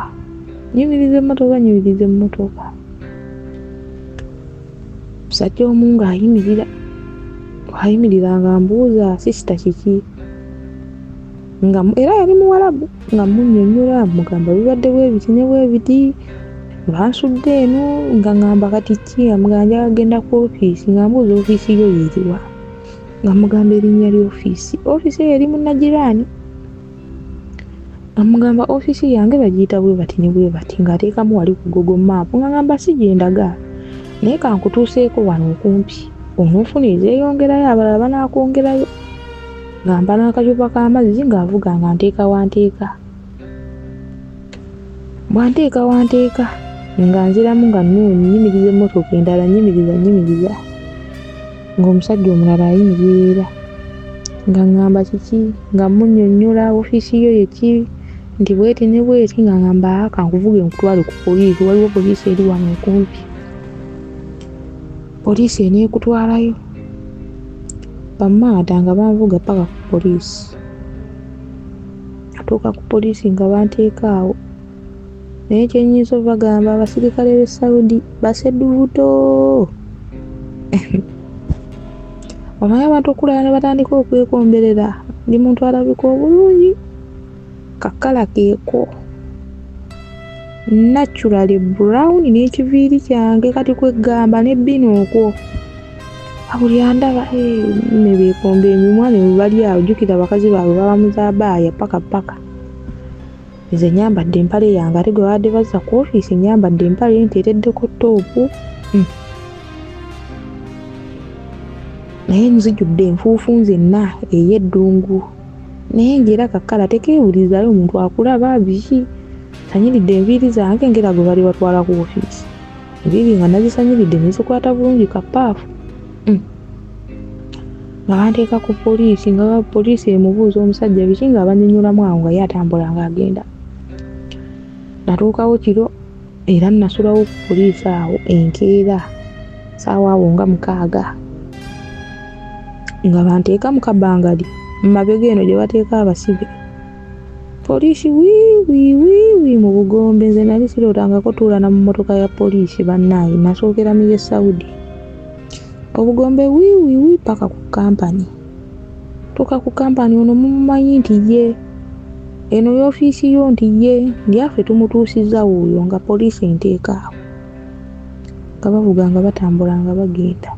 Musajja omu ng'ayimirira nga mbuuza sisita kiki era yali Muwalabu nga munnyonnyola mugamba bibadde bwebiti ne bwebiti bansudde eno nga ngamba kati ki nga njagala kugenda ku ofiisi nga mbuuza ofiisi yo yeeriwa nga mugamba erinnya ly'ofiisi eyo eri munnagiraani nga mugamba ofiisi yange bagiyita bwe bati ne bwe bati ng'ateekamu wali ku Google Map nga ngamba si gye ndaga naye kankutuuseeko wano okumpi onofuna ezeeyongerayo abalala banaakwongerayo. Ngamba n'akacupa k'amazzi ng'avuga nga nteeka wanteeka nga nziramu nga nnyimiriza emmotoka endala nnyimiriza ng'omusajja omulala ayimirira nga ngamba kiki nga munnyonnyola ofiisi yo yeki nti bweti ne bweti nga ngamba kankuvuge nkutwale ku poliisi waliwo poliisi eri wano okumpi. Poliisi eneekutwalayo bammaata nga banvuga paka ku poliisi. Atuuka ku poliisi nga banteeka awo naye kyenyinza obagamba abasirikale b'e Saudi baseddubuto. Omanyi abantu okulaba ne batandika okwekomberera ndi muntu alabika obulungi kakala keeko naturally brown n'ekiviiri kyange kati kweggamba n'ebbino okwo buli andaba ne beekomba emimwa ne bali awo. Jjukira abakazi baabwe baba muzaabaaya paka nze nyambadde empale yange ate gwe babadde bazza ku ofiisi nyambadde empale nteereddeko toopu naye nzijjudde enfuufu nzenna ey'eddungu naye ng'era kakala tekeebulizayo omuntu akulaba biki sanyiridde enviiri zange ngera gwe bali batwala ku ofiisi. Enviiri nga nazisanyiridde ne zikwata bulungi kapaafu. Nga banteeka ku poliisi, nga poliisi emubuuza omusajja biki nga abannyonnyola awo nga ye atambula ng'agenda. Natuukawo kiro era nasulawo ku poliisi awo enkeera ssaawa awo nga 6 nga banteeka mu kabangali mu mabega eno gye bateeka abasibe. Poliisi wiiwiiwiiwi mu Bugombe, nze nali sirootangako tuula na mu mmotoka ya poliisi bannaayi, nasookera mu ye Saudi. Obugombe wiiwiiwi paka ku kampani. Tuka ku kampani ono mumumanyi nti ye eno y'ofiisi yo nti ye ndiaffe tumutuusizza wuuyo nga poliisi enteeka awo. Nga bavuga nga batambula nga bagenda.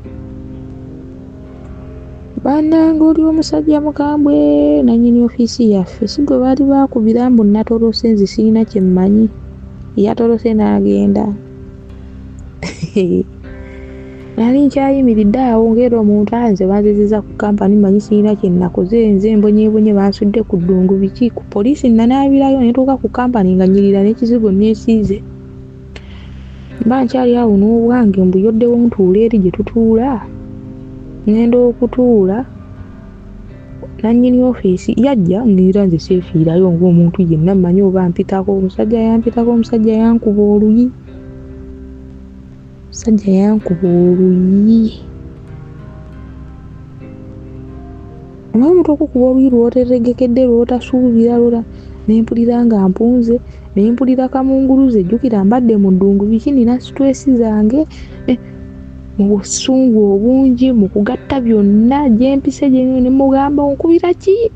Bannange oli omusajja mukambwe nannyini ofiisi yaffe si gwe baali baakubira mbu natolose nze sirina kye mmanyi. Yatolose n'agenda. Nali nkyayimiridde awo ng'era omuntu nze banzizizza ku kampani manyi sirina kye nakoze, nze mbonyeebonye bansudde ku ddungu biki ku poliisi nanaabirayo ne ntuuka ku kampani nga nnyirira n'ekizigo neesiize. Mba nkyali awo n'obwange mbuyoddewo ntuula eri gye tutuula. Ngenda okutuula nannyini ofiisi yajja ngira nze seefiirayo ng'omuntu yenna mmanyi oba mpitako. Omusajja yampitako, omusajja yankuba oluyi. Omusajja yankuba oluyi. Omanyi omuntu okukuba oluyi lw'oteregekedde lw'otasuubira lw'ota ne mpulira nga mpunze, ne mpulira kamunguluze jjukira mbadde mu ddungu biki nina sitwesi zange mu busungu obungi mu kugatta byonna gye mpise gye ne mugamba onkubira ki?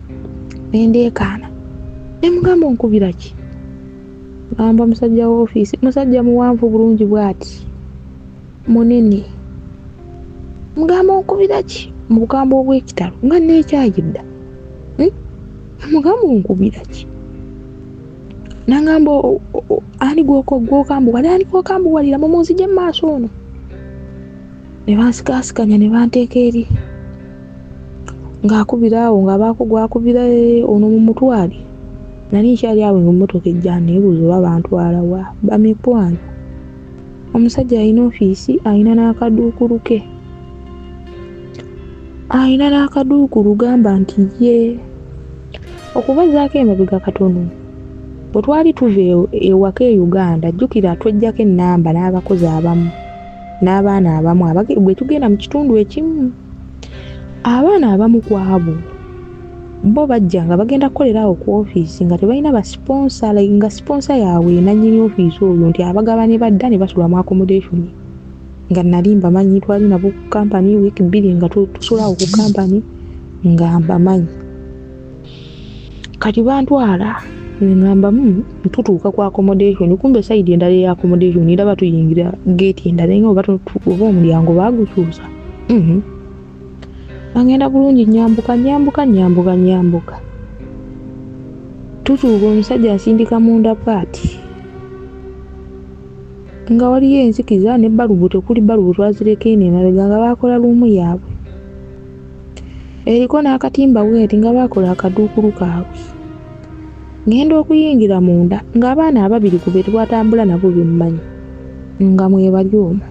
Ne ndeekaana. Ne mugamba onkubira ki? Gamba musajja wa ofiisi, musajja muwanvu bulungi bw'ati. Munene. Mugamba onkubira ki? Mu bugambo obw'ekitalo nga neekyayidda. Mugamba onkubira ki? Nangamba ani gwokambuwalira, ani gwokambuwalira mumunzigye mu maaso ono. Ne bansikaasikanya ne banteeka eri. Ng'akubira awo gwakubira ono mu mutwale. Nali nkyali awo nga emmotoka ejja neebuuza oba bantwala wa bamikwano. Omusajja alina ofiisi, alina n'akaduukulu ke. Alina n'akaduukulu gamba nti ye okubazaako emabega katono. Bwe twali tuva ewaka e Uganda jjukira twejjako ennamba n'abakozi abamu n'abaana abamu bwe tugenda mu kitundu ekimu. Abaana abamu ku abo bo bajja nga bagenda kukolera awo ku ofiisi nga tebalina basiponsa, nga siponsa yaabwe nannyini ofiisi oyo nti abagaba ne badda ne basula mu accommodation. Nga nali mbamanyi twali nabo ku kampani wiiki 2 nga tusula awo ku kampani nga mbamanyi. Kati bantwala ngamba tutuuka ku accommodation, kumbe sayidi endala ya accommodation ndaba tuyingira gate endala nga oba omulyango baagukyusa. Bangenda bulungi nyambuka. Tutuuka omusajja asindika munda paati. Nga waliyo enzikiza ne balubu tekuli balubu twazireka eno emabega nga baakola luumu yaabwe. Eriko n'akatimba bweti nga baakola akaduukulu kaabwe. Ngenda okuyingira munda ng'abaana ababiri ku be twatambula nabo bemmanyi nga mwebali omwo.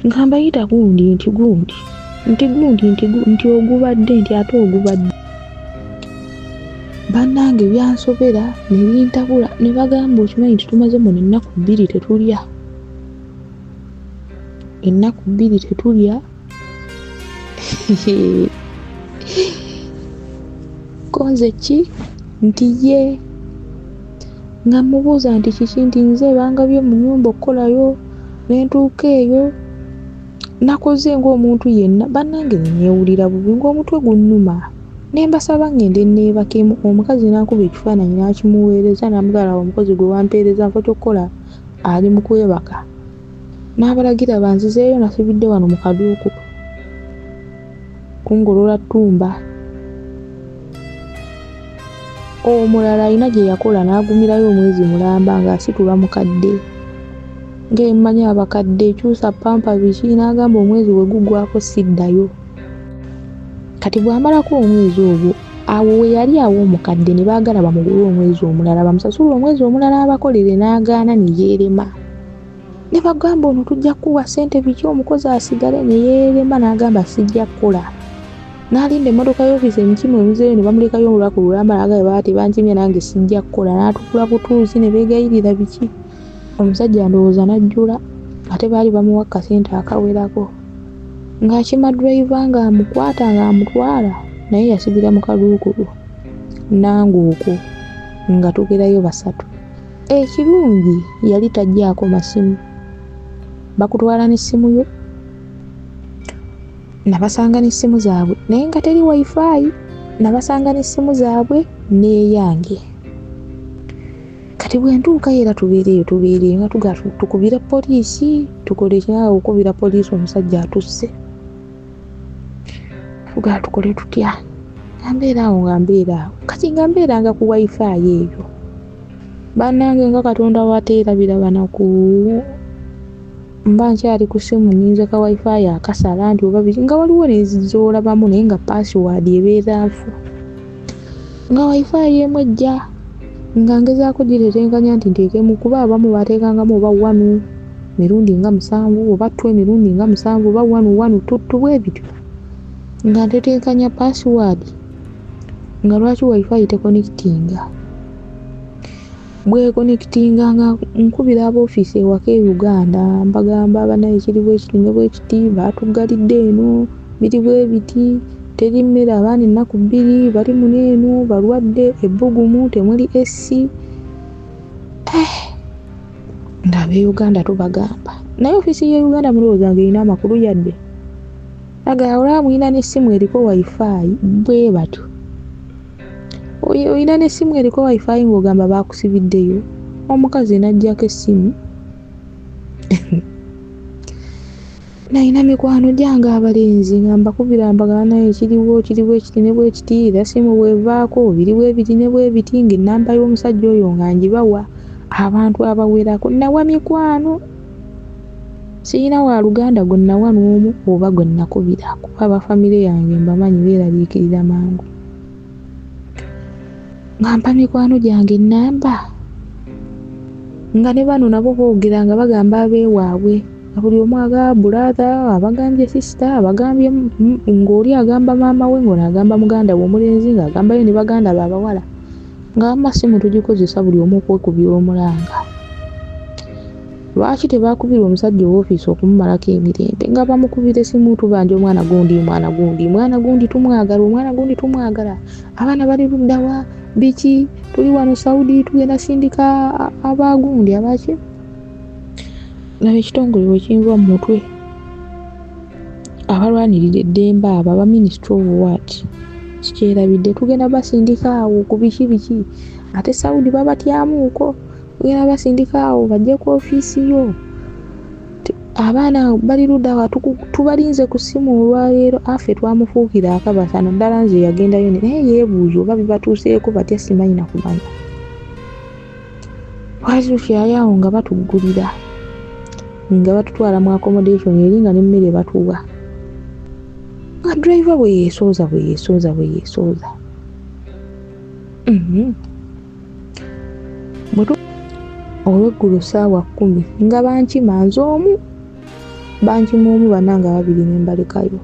Nga mbayita gundi nti ogubadde nti ate ogubadde. Bannange byansobera ne bintabula ne bagamba okimanyi nti tumaze mu ennaku 2 tetulya. Ennaku 2 tetulya. Konze ki? Nti ye. Nga mubuuza nti kiki nti nze bangabye mu nnyumba okukolayo ne ntuuka eyo. Nakoze ng'omuntu yenna bannange neewulira bubi ng'omutwe gunnuma. Ne mbasaba ngende neebakemu. Omukazi n'akuba ekifaananyi n'akimuweereza n'amugala omukozi gwe wampeereza nfa kyokkola ali mu kwebaka. N'abalagira banzizeeyo nasibidde wano mu kaduuku. Kungolola ttumba. Omulala alina gye yakola n'agumirayo omwezi mulamba ng'asitula mukadde. Ng'emmanyi abakadde kyusa pampa biki n'agamba omwezi we gugwako siddayo. Kati bw'amalako omwezi ogwo awo we yali awo omukadde ne baagala bamugule omwezi omulala bamusasula omwezi omulala abakolere n'agaana ne yeerema. Ne bagamba ono tujja kuwa ssente biki, omukozi asigale ne yeerema n'agamba sijja kukola. N'alinda emmotoka y'ofiisi emikimu emizeeyo ne bamulekayo olunaku lulamba n'agamba bati bankimye nange sijja kukola. N'atukula butuuzi ne beegayirira biki. Omusajja ndowooza n'ajjula ate baali bamuwa kasente akawerako. Ng'akima driver ng'amukwata ng'amutwala naye yasibira mu kaduukulu. Nange okwo nga tugerayo basatu. Ekirungi yali tajjaako masimu. Bakutwala n'essimu yo nabasanga n'essimu zaabwe naye nga teri wifi, nabasanga n'essimu zaabwe n'eyange. Kati bwe ntuuka era tubeereyo nga tukubira poliisi, tukole ekirala okukubira poliisi omusajja atusse. Tugaa tukole tutya? Nga mbeera awo. Kati nga mbeeranga ku wifi eyo. Bannange nga Katonda wateerabira banaku. Mba nkyali ku ssimu nnyinza ka wifi akasala nti oba biki nga waliwo n'ezizoolabamu naye nga password ebeera nfu. Nga wifi y'emu ejja nga ngezaako giretenkanya nti nteekemu kuba abamu bateekangamu oba 1 mirundi nga 7 oba 2 mirundi nga 7 oba 1 tuttu bwe bityo. Nga ntetenkanya password nga lwaki wifi tekonnekitinga. Bwe konnekitinga nga nkubira ab'ofiisi ewaka e Uganda mbagamba banaye kiri bwe kiti ne bwe kiti baatuggalidde eno biri bwe biti teri mmere abaana ennaku 2 bali muneeno balwadde ebbugumu temuli essi. Nga ab'e-Uganda tubagamba naye ofiisi y'e Uganda mulowooza ng'erina amakulu yadde. Agala olaba mulina n'essimu eriko wifi bwe batyo. Oyina n'essimu eriko wifi ng'ogamba baakusibiddeyo. Omukazi n'aggyako essimu. Nalina mikwano gyange abalenzi nga mbakubira mbagamba naye kiriwo ekiti ne bwe kiti era ssimu bwevaako biri bwe biti ne bwe biti ng'ennamba y'omusajja oyo nga ngibawa abantu abawerako. Nawa mikwano. Siyina wa Luganda gwe nawa n'omu oba gwe nakubira kuba abafamire yange mbamanyi beeraliikirira mangu. Ngampa mikwano gyange ennamba nga ne bano nabo boogera nga bagamba abeewaabwe nga buli omu agamba brother, abagambye sister, abagambye ng'oli agamba maama we ng'ono agamba muganda we omulenzi ng'agambayo ne baganda be abawala nga amasimu tugikozesa buli omu okwekubira omulanga. Lwaki tebaakubira omusajja ow'ofiisi okumumalako emirembe nga bamukubira essimu tubanja omwana gundi tumwagala abaana bali luddawa biki tuli wano Saudi tugenda sindika abagundi abaki. Naye ekitongole bwe kinva mu mutwe abalwanirira eddembe abo aba Ministry of what kikyerabidde tugenda basindika awo ku biki ate Saudi babatyamuuko tugenda basindika awo bajje ku ofiisi yo. Abaana bali luddawa tubalinze ku ssimu olwaleero affe twamufuukira akabasa naddala nze yagendayo naye yeebuuza oba bibatuuseeko batya simanyi na kumanya. Lwaki tukyayawo nga batuggulira nga batutwala mu accommodation eri nga n'emmere batuwa nga driver bwe yeesooza. Olw'eggulu ssaawa 10 nga bankima nze omu bankima omu bannange 2 ne mbalekayo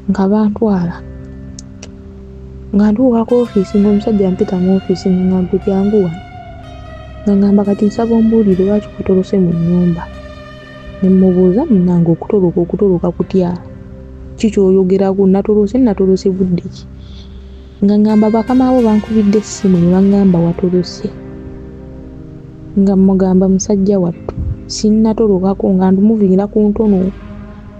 nga bantwala nga ntuuka ku ofiisi ng'omusajja mpita mu ofiisi nga gwe jangu wano nga ngamba kati nsaba ombuulire lwaki kutolose mu nnyumba. Ne mmubuuza munnange okutoloka kutya kikyoyogerako natolose budde ki nga ngamba bakama abo bankubidde essimu ne baŋŋamba watolose nga mmugamba musajja wattu sinnatolokako nga ndumuvinira ku ntono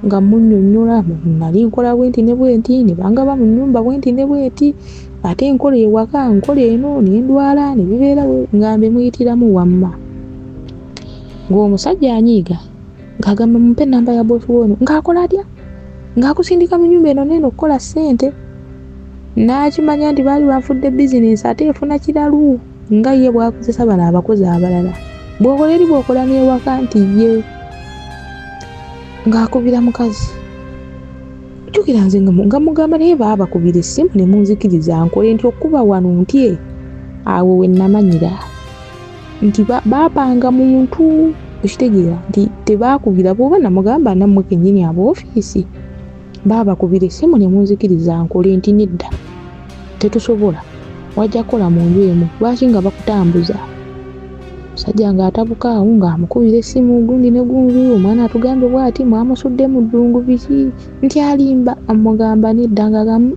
nga munnyonnyola nali nkola bwenti ne bwenti ne bangaba mu nnyumba bwenti ne bwenti ate nkola ewaka nkola eno n'endwala ne bibeera ngambe muyitiramu wamma. Ng'omusajja anyiiga ng'agamba mumpe ennamba ya boosi wono ng'akola atya ng'akusindika mu nnyumba eno n'eno okukola ssente. N'akimanya nti baali banfudde bizinensi ate efuna kiralu nga ye bw'akozesa bano abakozi abalala bw'okola n'ewaka nti ye ng'akubira mukazi jjukira nze nga mugamba naye baabakubira essimu ne munzikiriza nkole nti okuba wano ntye awo we nnamanyira nti baapanga muntu ekitegeera nti tebaakubira bw'oba namugamba nammwe kennyini aba ofiisi baabakubira essimu ne munzikiriza nkole nti nedda tetusobola wajja kukola mu nju emu lwaki nga bakutambuza musajja ng'atabuka awo ng'amukubira essimu gundi ne gundi omwana atugambe bw'ati mwamusudde mu ddungu biki nti alimba amugamba nedda ng'agamu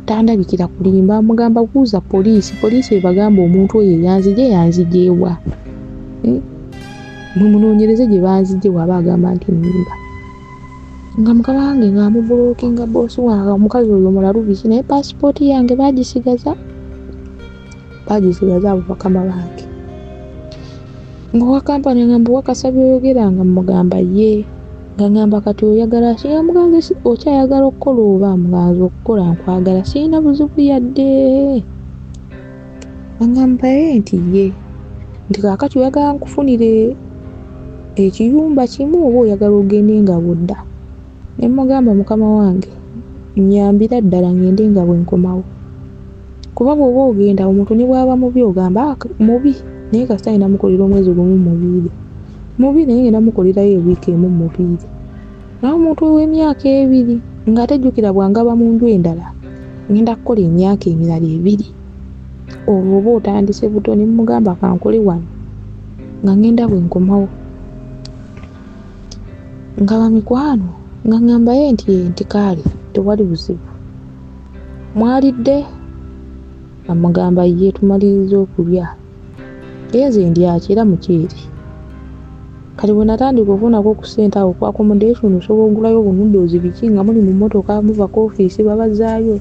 tandabikira kulimba amugamba kuuza poliisi ebagamba omuntu oyo yanzije ewa mumunoonyereze gye banzije waba agamba nti nimba nga mukama wange ng'amubulookinga boosi wange omukazi oyo mulalu biki naye paasipooti yange baagisigaza abo bakama bange ng'owa kampani ngamba wakasabye oyogera nga mugamba ye nga ngamba kati oyagala ki muganga okyayagala okukola oba muganza okukola nkwagala sirina buzibu yadde ngamba nti ye nti kaakati oyagala nkufunire ekiyumba kimu oba oyagala ogende nga budda ne mugamba mukama wange nyambira ddala ngende nga bwe nkomawo kuba bw'oba ogenda omuntu ne bw'aba mubi ogamba mubi naye kasita ngenda mukolera omwezi gumu mubi naye ngenda mukolerayo ewiiki emu mubiiri naye omuntu ow'emyaka 2 nga tejjukira bwangaba mu nju endala ngenda kukola emyaka emirala 2 olwo oba otandise buto ne mugamba kankole wano nga ngenda bwe nkomawo nga bamikwano nga ngamba ye nti kaali tewali buzibu mwalidde amugamba ye tumaliriza okulya era ze ndyakira mukyeri kati bwe natandika okufunako ku ssente awo ku accommodation osobola ogulayo obunudoozi biki nga muli mu mmotoka muva ku ofiisi babazaayo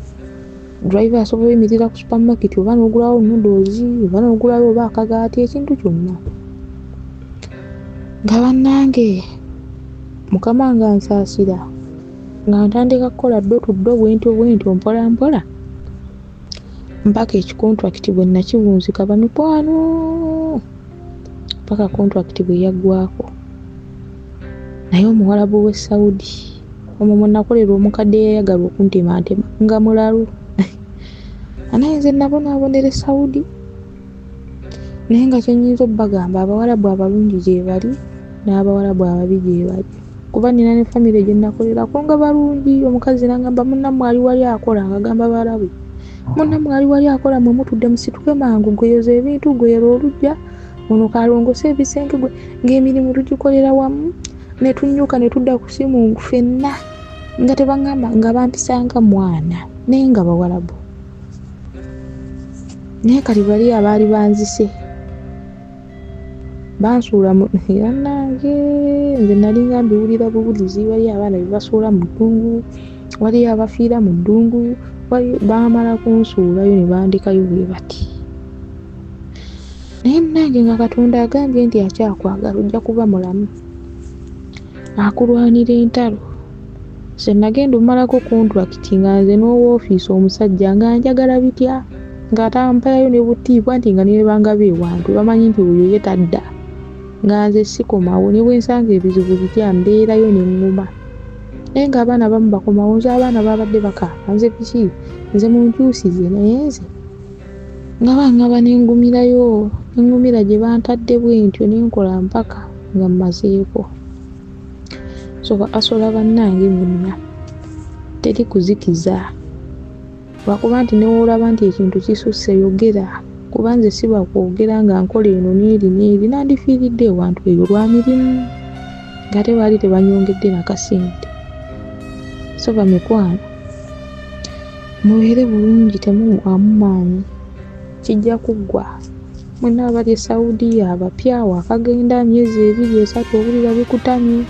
driver asobola emirira ku supermarket oba n'ogulawo nudoozi oba n'ogulayo oba akagaati ekintu kyonna nga bannange mukama nga nsaasira nga ntandika kukola ddo tuddo bwentyo mpola mpola mpaka ekikontrakiti bwe nakibunzika bamikwano mpaka kontrakiti bwe yaggwako naye omuwalabu w'e Saudi omwo mwe nakolera omukadde yayagala okuntemaatema nga mulalu anaye nze nabonaabonera e Saudi naye nga kyenyinza obbagamba abawalabu abalungi gye bali n'abawalabu ababi gye bali kuba nina ne famire gye nakolerako nga balungi omukazi nagamba munnammwe ali wali akola ngagamba balabe munnammwe ali wali akola mwe mutudde musituke mangu gweyoza ebintu gwera olujja ono kalongose ebisenge gwe ng'emirimu tugikolera wamu ne tunnyuka ne tudda ku simu ffenna nga tebagamba nga bampisanga mwana naye nga bawalabu naye kati bali abaali banzise bansuula yannange nze nalinga mbiwulira buwulizi wali abaana bebasuula mu ddungu wali abafiira mu ddungu baamala kunsuulayo ne bandikayo bwe bati naye nange nga Katonda agambye nti akyakwagala ojja kuba mulamu akulwanira entalo se nagenda omalako kontrakiti nga nze n'owoofiisi omusajja nga njagala bitya ng'atampayayo ne butiibwa nti nga nebanga beewantu bamanyi nti oyo ye tadda nga nze sikomawo ne bwe nsanga ebizibu bitya mbeerayo ne ŋŋuma naye ng'abaana bamu bakomawo nze abaana babadde bakaaba nze biki nze munkyusize naye nze nga baŋŋaba ne ngumira gye bantadde bwentyo ne nkola mpaka nga mmazeeko so asola bannange mwenna teri kuzikiza lwakuba nti newoolaba nti ekintu kisusse yogera kuba nze siba kwogera nga nkola eno n'eri nandifiiridde ewantu eyo lwa mirimu nga ate baali tebanyongedde nakasente so bamikwano mubeere bulungi temugwamu maanyi kijja kuggwa mwenna abali e Saudi abapya wakagenda myezi 2-3 obulira bikutamye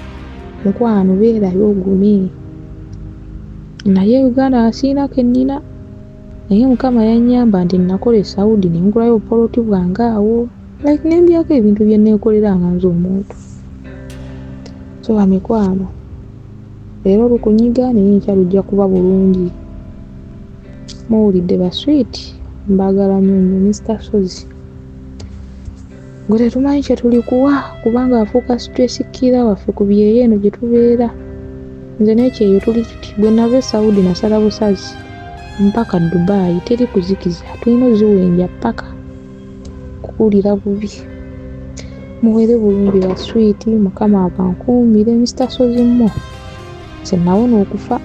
mukwano beerayo ogumi naye Uganda asiinako ennina naye Mukama yannyamba nti nakola e Saudi ne ngulayo obupoloti bwange awo like nembyako ebintu bye neekoleranga nze omuntu so bamikwano leero lukunyiga naye enkya lujja kuba bulungi muwulidde baswiti mbagala nnyo Mr. Sozi gwe tetumanyi kye tuli kuwa kubanga afuuka stress kira waffe ku byeyo eno gye tubeera nze n'ekyeyo tuli tuti bwe nava e Saudi nasala busazi mpaka Dubai teri kuzikiza tulina oziwenja paka kuwulira bubi. Muwere bulungi ba sweet Mukama abankuumire Mr. Sozimo nze nawona okufa.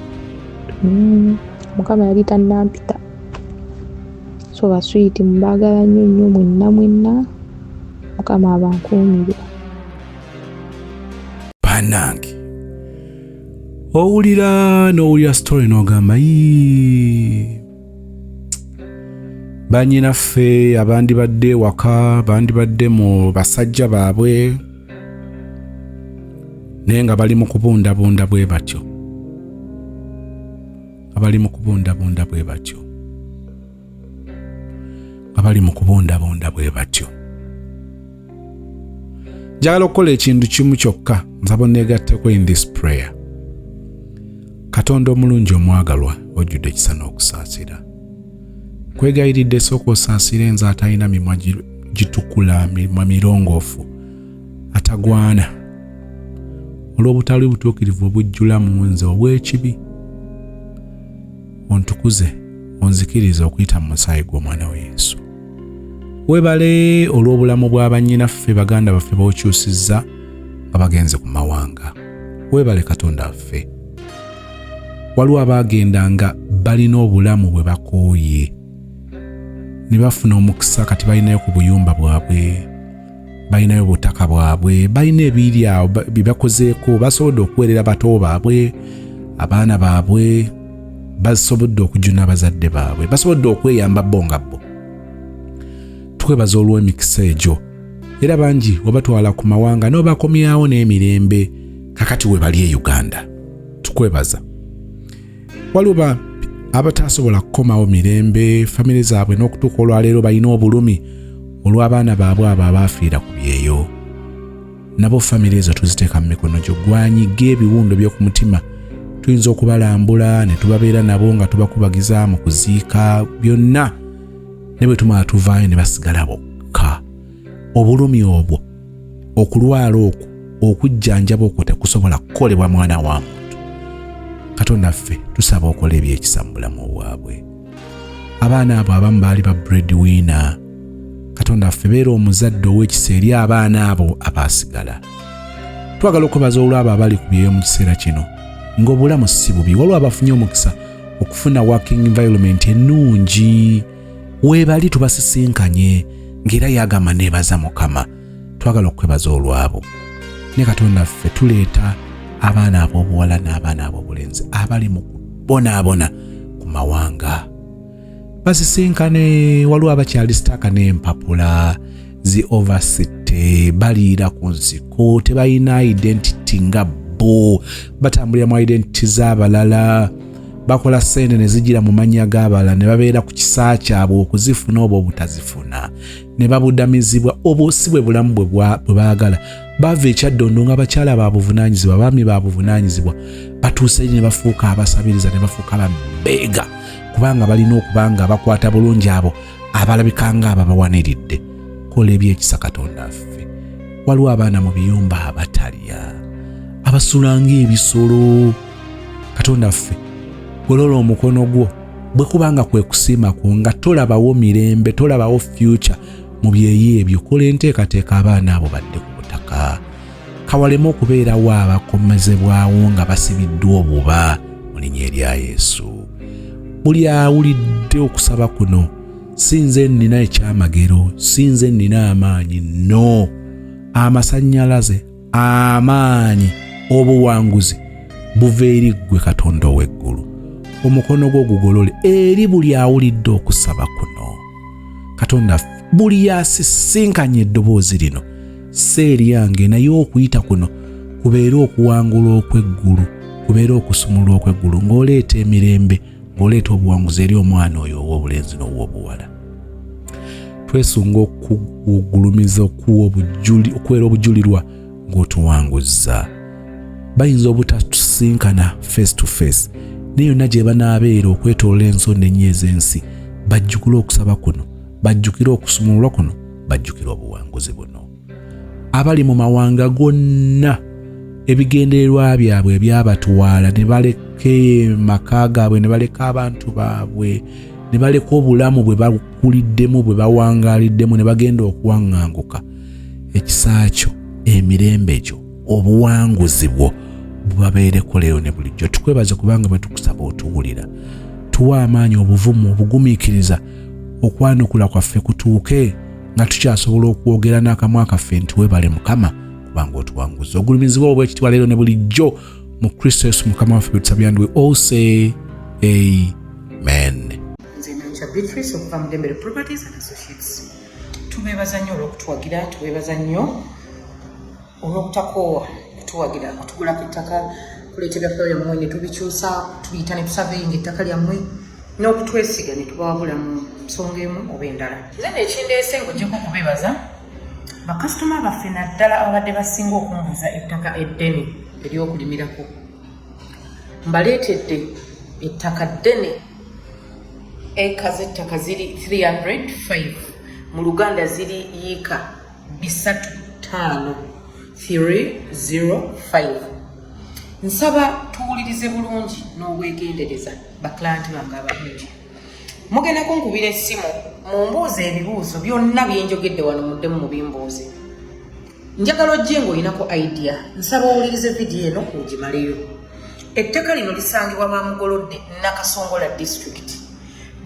Mukama yali tannampita. So ba sweet mbaagala nnyo mwenna Mukama abankuumire. Bannange owulira story n'ogamba bannyinaffe abandi badde waka bandi badde mu basajja baabwe naye nga bali mu kubundabunda bwe batyo. Njagala okukola ekintu kimu kyokka nsaba onneegatteko in this prayer. Katonda omulungi omwagalwa ojjudde ekisa n'okusaasira. Kwegayiridde sooka osaasire enze atalina mimwa gitukula mimwa mirongoofu atagwana olw'obutali butuukirivu obujjula mu nze obw'ekibi. Ontukuze onzikirize okuyita mu musaayi gw'omwana wa Yesu. Weebale olw'obulamu bwa bannyinaffe baganda baffe b'okyusizza abagenze ku mawanga. Weebale Katonda waffe. Waliwo abaagendanga balina obulamu bwe bakooye ne bafuna omukisa kati balinayo ku buyumba bwabwe, balinayo obutaka bwabwe, balina ebiri awo bye bakozeeko, basobodde okuweerera bato baabwe, abaana baabwe, basobodde okujuna abazadde baabwe, basobodde okweyamba bo nga bo. Twebaza olw'emikisa egyo era bangi wabatwala ku mawanga n'obakomyawo n'emirembe kakati we bali e Uganda. Tukwebaza. Waliwo abatasobola kukomawo mirembe famire zaabwe n'okutuuka olwaleero balina obulumi olw'abaana baabwe abo abaafiira ku byeyo. Nabo famire ezo tuziteeka mu mikono gyo. Gwanyiga ebiwundo by'oku mutima. Tuyinza okubalambula ne tubabeera nabo nga tubakubagiza mu kuziika byonna ne bwe tumala tuvaayo ne basigala bokka. Obulumi obwo okulwala okwo okujjanjaba okwo tekusobola kukolebwa mwana wa muntu. Katonda ffe tusaba okola ebyekisa mu bulamu bwabwe. Abaana abo abamu baali ba breadwinner. Katonda ffe beera omuzadde ow'ekisa eri abaana abo abaasigala. Twagala okubaza olw'abo abali ku byeyo mu kiseera kino ng'obulamu si bubi. Waliwo abafunye omukisa okufuna working environment ennungi. Weebali tubasisinkanye ng'era yagamba neebaza Mukama. Twagala okwebaza olw'abo. Ne Katonda ffe tuleeta abaana ab'obuwala n'abaana ab'obulenzi abali mu kubonaabona ku mawanga. Basisinkane. Waliwo abakyali sitaaka n'empapula zi oversity baliira ku nsiko tebalina identity nga bo, batambulira mu identity z'abalala, bakola ssente ne zijira mu mannya g'abalala ne babeera ku kisa kyabwe okuzifuna oba obutazifuna ne babudamizibwa. Obwo si bwe bulamu bwe baagala. Bava ekyaddondo nga bakyala baabuvunaanyizibwa, baami baabuvunaanyizibwa, batuuse ne bafuuka abasabiriza ne bafuuka abambeega kubanga balina okuba nga bakwata bulungi abo abalabika nga ababawaniridde. Kola ebyekisa Katonda ffe. Waliwo abaana mu biyumba abatalya, abasula ng'ebisolo. Katonda ffe golola omukono gwo bwe kubanga kwe kusiima kwo nga tolabawo mirembe, tolabawo future mu byeyi ebyo. Kola enteekateeka abaana abo badde ku butaka. Kawalemu okubeerawo abakomezebwawo nga basibiddwa obuba mu linnya erya Yesu. Buli awulidde okusaba kuno, si nze nnina ekyamagero, si nze nnina amaanyi, no. Amasannyalaze, amaanyi, obuwanguzi buva eri ggwe Katonda ow'eggulu. Omukono gwo gugolole eri buli awulidde okusaba kuno. Katonda buli asisinkanye eddoboozi lino si eri yange naye okuyita kuno kubeera okuwangula okw'eggulu, kubeera okusumulwa okw'eggulu ng'oleeta emirembe, ng'oleeta obuwanguzi eri omwana oyo ow'obulenzi n'ow'obuwala. Twesunga okugulumiza okuweera obujulirwa ng'otuwanguzza. Bayinza obutatusinkana face to face naye yonna gye banaabeera okwetoola ensonda ennya ez'ensi bajjukira okusaba kuno, bajjukira okusumulwa kuno, bajjukira obuwanguzi buno. Abali mu mawanga gonna ebigendererwa byabwe ebyabatwala ne baleka maka gaabwe ne baleka abantu baabwe ne baleka obulamu bwe bakuliddemu bwe bawangaaliddemu ne bagenda okuwaŋŋanguka. Ekisa kyo, emirembe gyo, obuwanguzi bwo bubabeereko leero ne bulijjo. Tukwebaza kubanga bwe tukusaba otuwulira. Tuwa amaanyi, obuvumu, obugumiikiriza okwanukula kwaffe kutuuke nga tukyasobola okwogera n'akamwa kaffe nti weebale Mukama kubanga otuwanguza. Ogulumizibwa obwekitibwa leero ne bulijjo mu Kristo Yesu Mukama waffe bwe tusabye, and we all say amen. Nze Nancha Beatrice okuva mu Dembere Properties and Associates. Tubeebaza nnyo olw'okutuwagira, tubeebaza nnyo olw'okutakoowa kutuwagira, kutugulako ettaka, kuleeta ebyafaayo byammwe ne tubikyusa, tubiyita ne tusaveeyinga ettaka lyammwe n'okutwesiga ne tubawabula mu nsonga emu oba endala. Nze nekindeese ng'ojjeko okubeebaza bakasitoma baffe naddala abadde basinga okumbuuza ettaka eddene ery'okulimirako. Mbaleetedde ettaka ddene, eka z'ettaka ziri 305, mu Luganda ziri yiika 305. Nsaba tuwulirize bulungi n'obwegendereza bakilanti bange abalungi. Mugenda kunkubira essimu mumbuuze ebibuuzo byonna byenjogedde wano muddemu mubimbuuze. Njagala ojje ng'olinako idea. Nsaba owulirize vidiyo eno ogimaleyo. Ettaka lino lisangibwa Bamugolodde, Nakasongola District.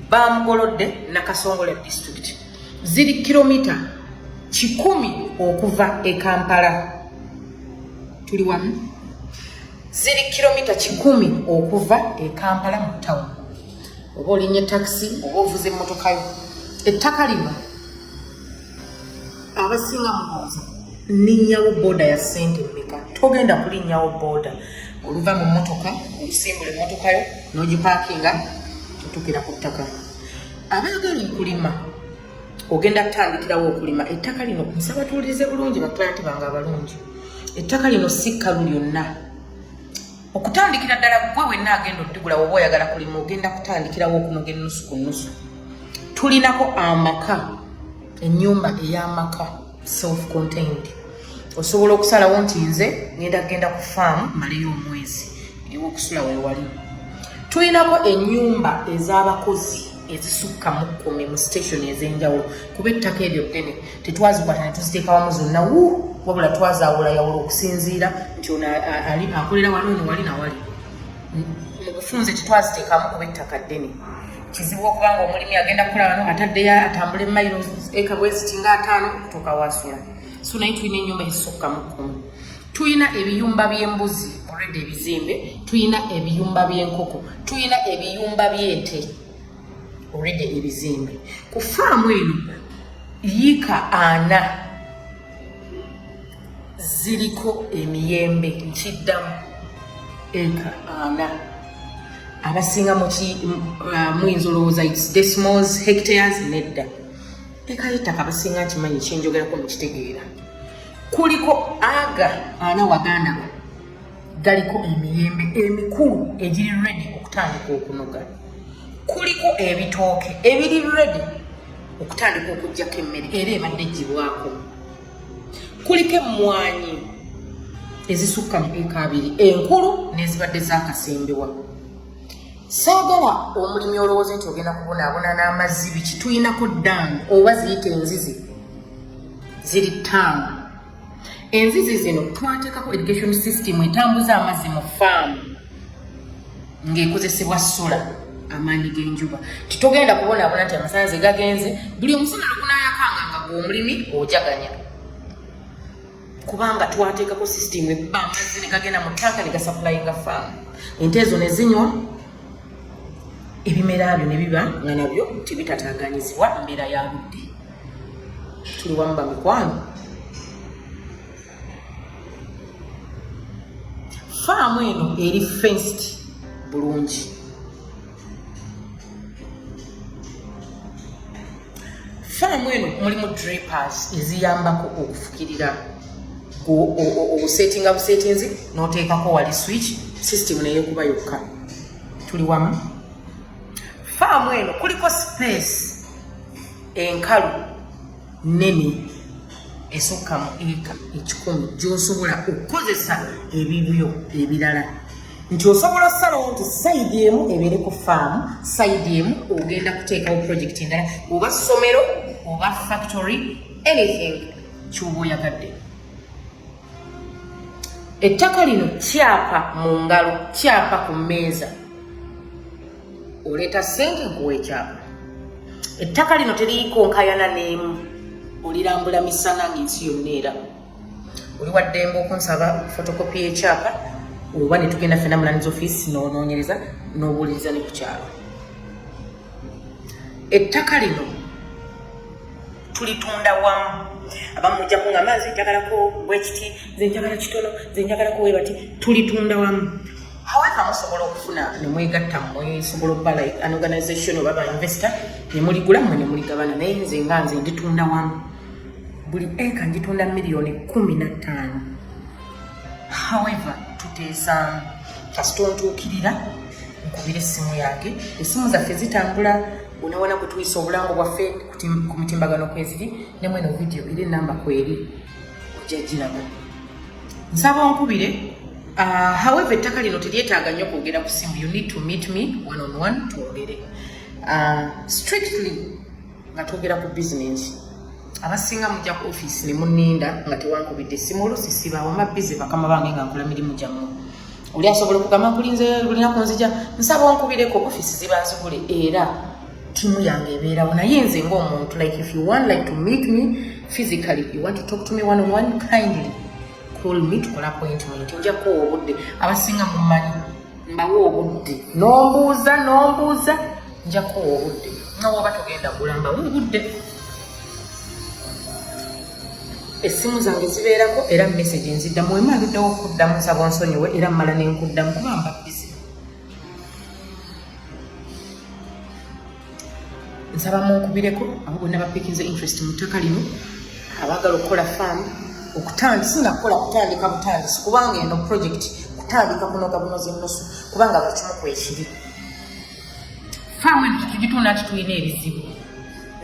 Bamugolodde, Nakasongola District. Ziri kilomita 10 okuva e Kampala. Tuli wamu? Ziri kilomita 10 okuva e Kampala mu town. Oba olinnya taxi, oba ovuze emmotoka yo. Ettaka lino abasinga mubuuza nninnyawo booda ya ssente mmeka? Togenda kulinnyawo booda. Oluva mu mmotoka, olusimbula emmotoka yo n'ogipaakinga otuukira ku ttaka. Abaagala okulima ogenda kutandikirawo okulima. Ettaka lino nsaba tuwulirize bulungi bakilanti bange abalungi. Ettaka lino si kkalu lyonna. Okutandikira ddala gwe wenna agenda oddigula oba oyagala kulima ogenda kutandikirawo okunoga ennusu ku nnusu. Tulinako amaka, ennyumba ey'amaka self-contained. Osobola okusalawo nti nze ngenda ku faamu maleyo omwezi eriwo okusula weewali. Tulinako ennyumba ez'abakozi ezisukka mu 10 mu station ez'enjawulo. Kuba ettaka eryo ddene tetwazikwata ne tuziteeka wamu zonna wabula twazaawulayawula okusinziira nti ono akolera wano ono wali na wali. Mu bufunze tetwaziteekamu kuba ettaka ddene. Kizibu okuba nga omulimi agenda kukola wano ataddeyo atambule mayiro eka bweziti nga 5 okutuuka wasula. So naye tulina ennyumba ezisukka mu 10. Tulina ebiyumba by'embuzi already ebizimbe, tulina ebiyumba by'enkoko, tulina ebiyumba by'ente already ebizimbe. Ku faamu eno yiika 4 ziriko emiyembe nkiddamu eka 4. Abasinga muyinza olowooza its decimals, hectares nedda. Eka y'ettaka abasinga nkimanyi kyenjogerako mukitegeera. Kuliko aga 4 waganda galiko emiyembe emikulu egiri ready okutandika okunoga. Kuliko ebitooke ebiri ready okutandika okuggyako emmere era ebadde gibwako. Kuliko emmwanyi ezisukka mu eka 2 enkulu n'ezibadde zaakasimbibwa. Saagala omulimi olowooza nti ogenda kubonaabona n'amazzi biki. Tulinako ddamu oba ziyita enzizi ziri 5. Enzizi zino twateekako irrigation system etambuza amazzi mu faamu ng'ekozesebwa sola, amaanyi g'enjuba. Titogenda kubonaabona nti amasannyalaze gagenze buli omusana gunaayakanga nga gw'omulimi ojaganya. Kubanga twateekako system ebba amazzi ne gagenda mu ttanka ne gasaplayinga faamu. Ente ezo ne zinywa, ebimera byo ne biba nga nabyo tibitataaganyizibwa mbeera ya budde. Tuli wamu bamikwano. Faamu eno eri fenced bulungi. Faamu eno mulimu drippers eziyambako okufukirira. Obusetinga busetinzi n'oteekako wali switch system neyeekuba yokka. Tuli wamu. Faamu eno kuliko space enkalu nene esukka mu eka 100 gy'osobola okukozesa ebibyo ebirala nti osobola osalawo nti sayidi emu ebeere ku faamu sayidi emu ogenda kuteekawo projekiti endala oba ssomero oba factory anything ky'oba oyagadde. Ettaka lino kyapa mu ngalo kyapa ku mmeeza oleeta ssente nkuwa ekyapa. Ettaka lino teriyiko nkayana n'emu olirambula misana ng'ensi yonna era oli waddembe okunsaba fotokopi y'ekyapa oba ne tugenda ffenna mu lands office n'onoonyereza n'obuuliriza ne ku kyalo. Ettaka lino tulitunda wamu abamu mujja kuŋŋamba nze njagalako bwekiti nze njagala kitono nze njagalako we bati tulitunda wamu. However musobola okufuna ne mwegatta mwesobola okuba like an organization oba ba investor ne muligula mmwe ne muligabana naye nze nga nze nditunda wamu buli eka njitunda $15,000,000. However tuteesa kasita ontuukirira nkubira essimu yange essimu zaffe zitambula unawona kwe tuyisa obulango bwaffe ku mitimbagano kweziri ne mweno video eri enamba kweri ojja giraba nsaba onkubire. However ettaka lino teryetaaga nnyo kwogera ku simu. You need to meet me one on one twogere strictly nga twogera ku business. Abasinga mujja ku office ne munninda nga tewankubidde essimu oluusi sibaawo amabbizi bakama bange nga nkola mirimu gyammwe. Oli asobola okugamba nkulinze lulinako nzija nsaba onkubireko office ziba nzigule era timu yange ebeerawo naye nze ng'omuntu like if you want like to meet me physically you want to talk to me one on one kindly call me tukola appointment nja kuwa obudde abasinga mumanyi mbawo obudde nombuuza nja kuwa obudde nga woba togenda kulamba obudde. Essimu zange zibeerako era message nziddamu emaluddewo okuddamu nsaba onsonyiwe era mmala nenkuddamu kuba mba busy. Nsaba munkubireko abo bonna bapikinze interest mu ttaka lino abaagala okukola faamu okutandika kukola kutandika butandisi kubanga eno project kutandika kunoga bunozi ennusu kubanga buli kimu kwekiri. Faamu eno tugitunda ati tulina ebizibu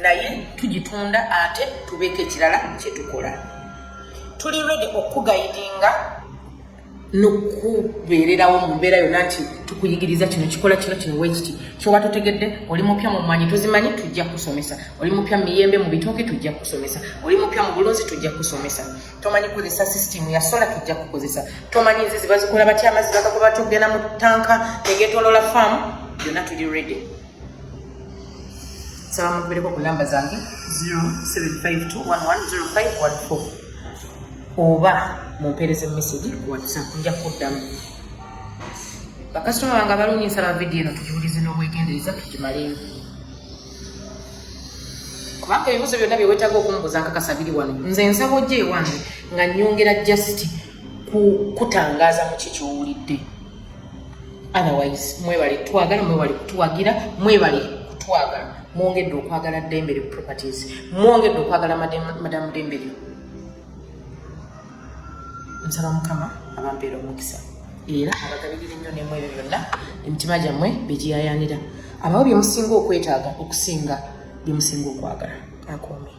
naye tugitunda ate tubeeko ekirala kyetukola. Tuli ready okugayidinga n'okubeererawo mu mbeera yonna nti tukuyigiriza kino kikola kino weekiti kyoba totegedde oli mupya mu mwanyi tuzimanyi tujja kusomesa oli mupya mu miyembe mu bitooke tujja kusomesa oli mupya mu bulunzi tujja kusomesa tomanyi kukozesa system ya sola tujja kukozesa tomanyi nzizi bazikola batya amazzi bagagoba tugenda mu tanka negeetoloola faamu byonna tuli ready. Saba mukubireko ku namba zange 0752110514 oba mumpeereze message ku WhatsApp nja kuddamu. Bakasitoma bange abalungi nsaba vidiyo eno tugiwulize n'obwegendereza tugimaleyo kubanga ebibuzo byonna bye weetaaga okumbuuza nkakasa biri wano nze nsaba ojja ewange nga nnyongera just kutangaaza mu ki ky'owulidde. Otherwise mwebale twagala mwebale kutuwagira mwebale kutwagala mwongedde okwagala Dembele Properties mwongedde okwagala Madamu Dembele. Nsaba Mukama abampeera omukisa era abagabirira ennyo n'emu ebyo byonna emitima gyammwe begiyayaanira abawo bye musinga okwetaaga okusinga bye musinga okwagala. Akoome.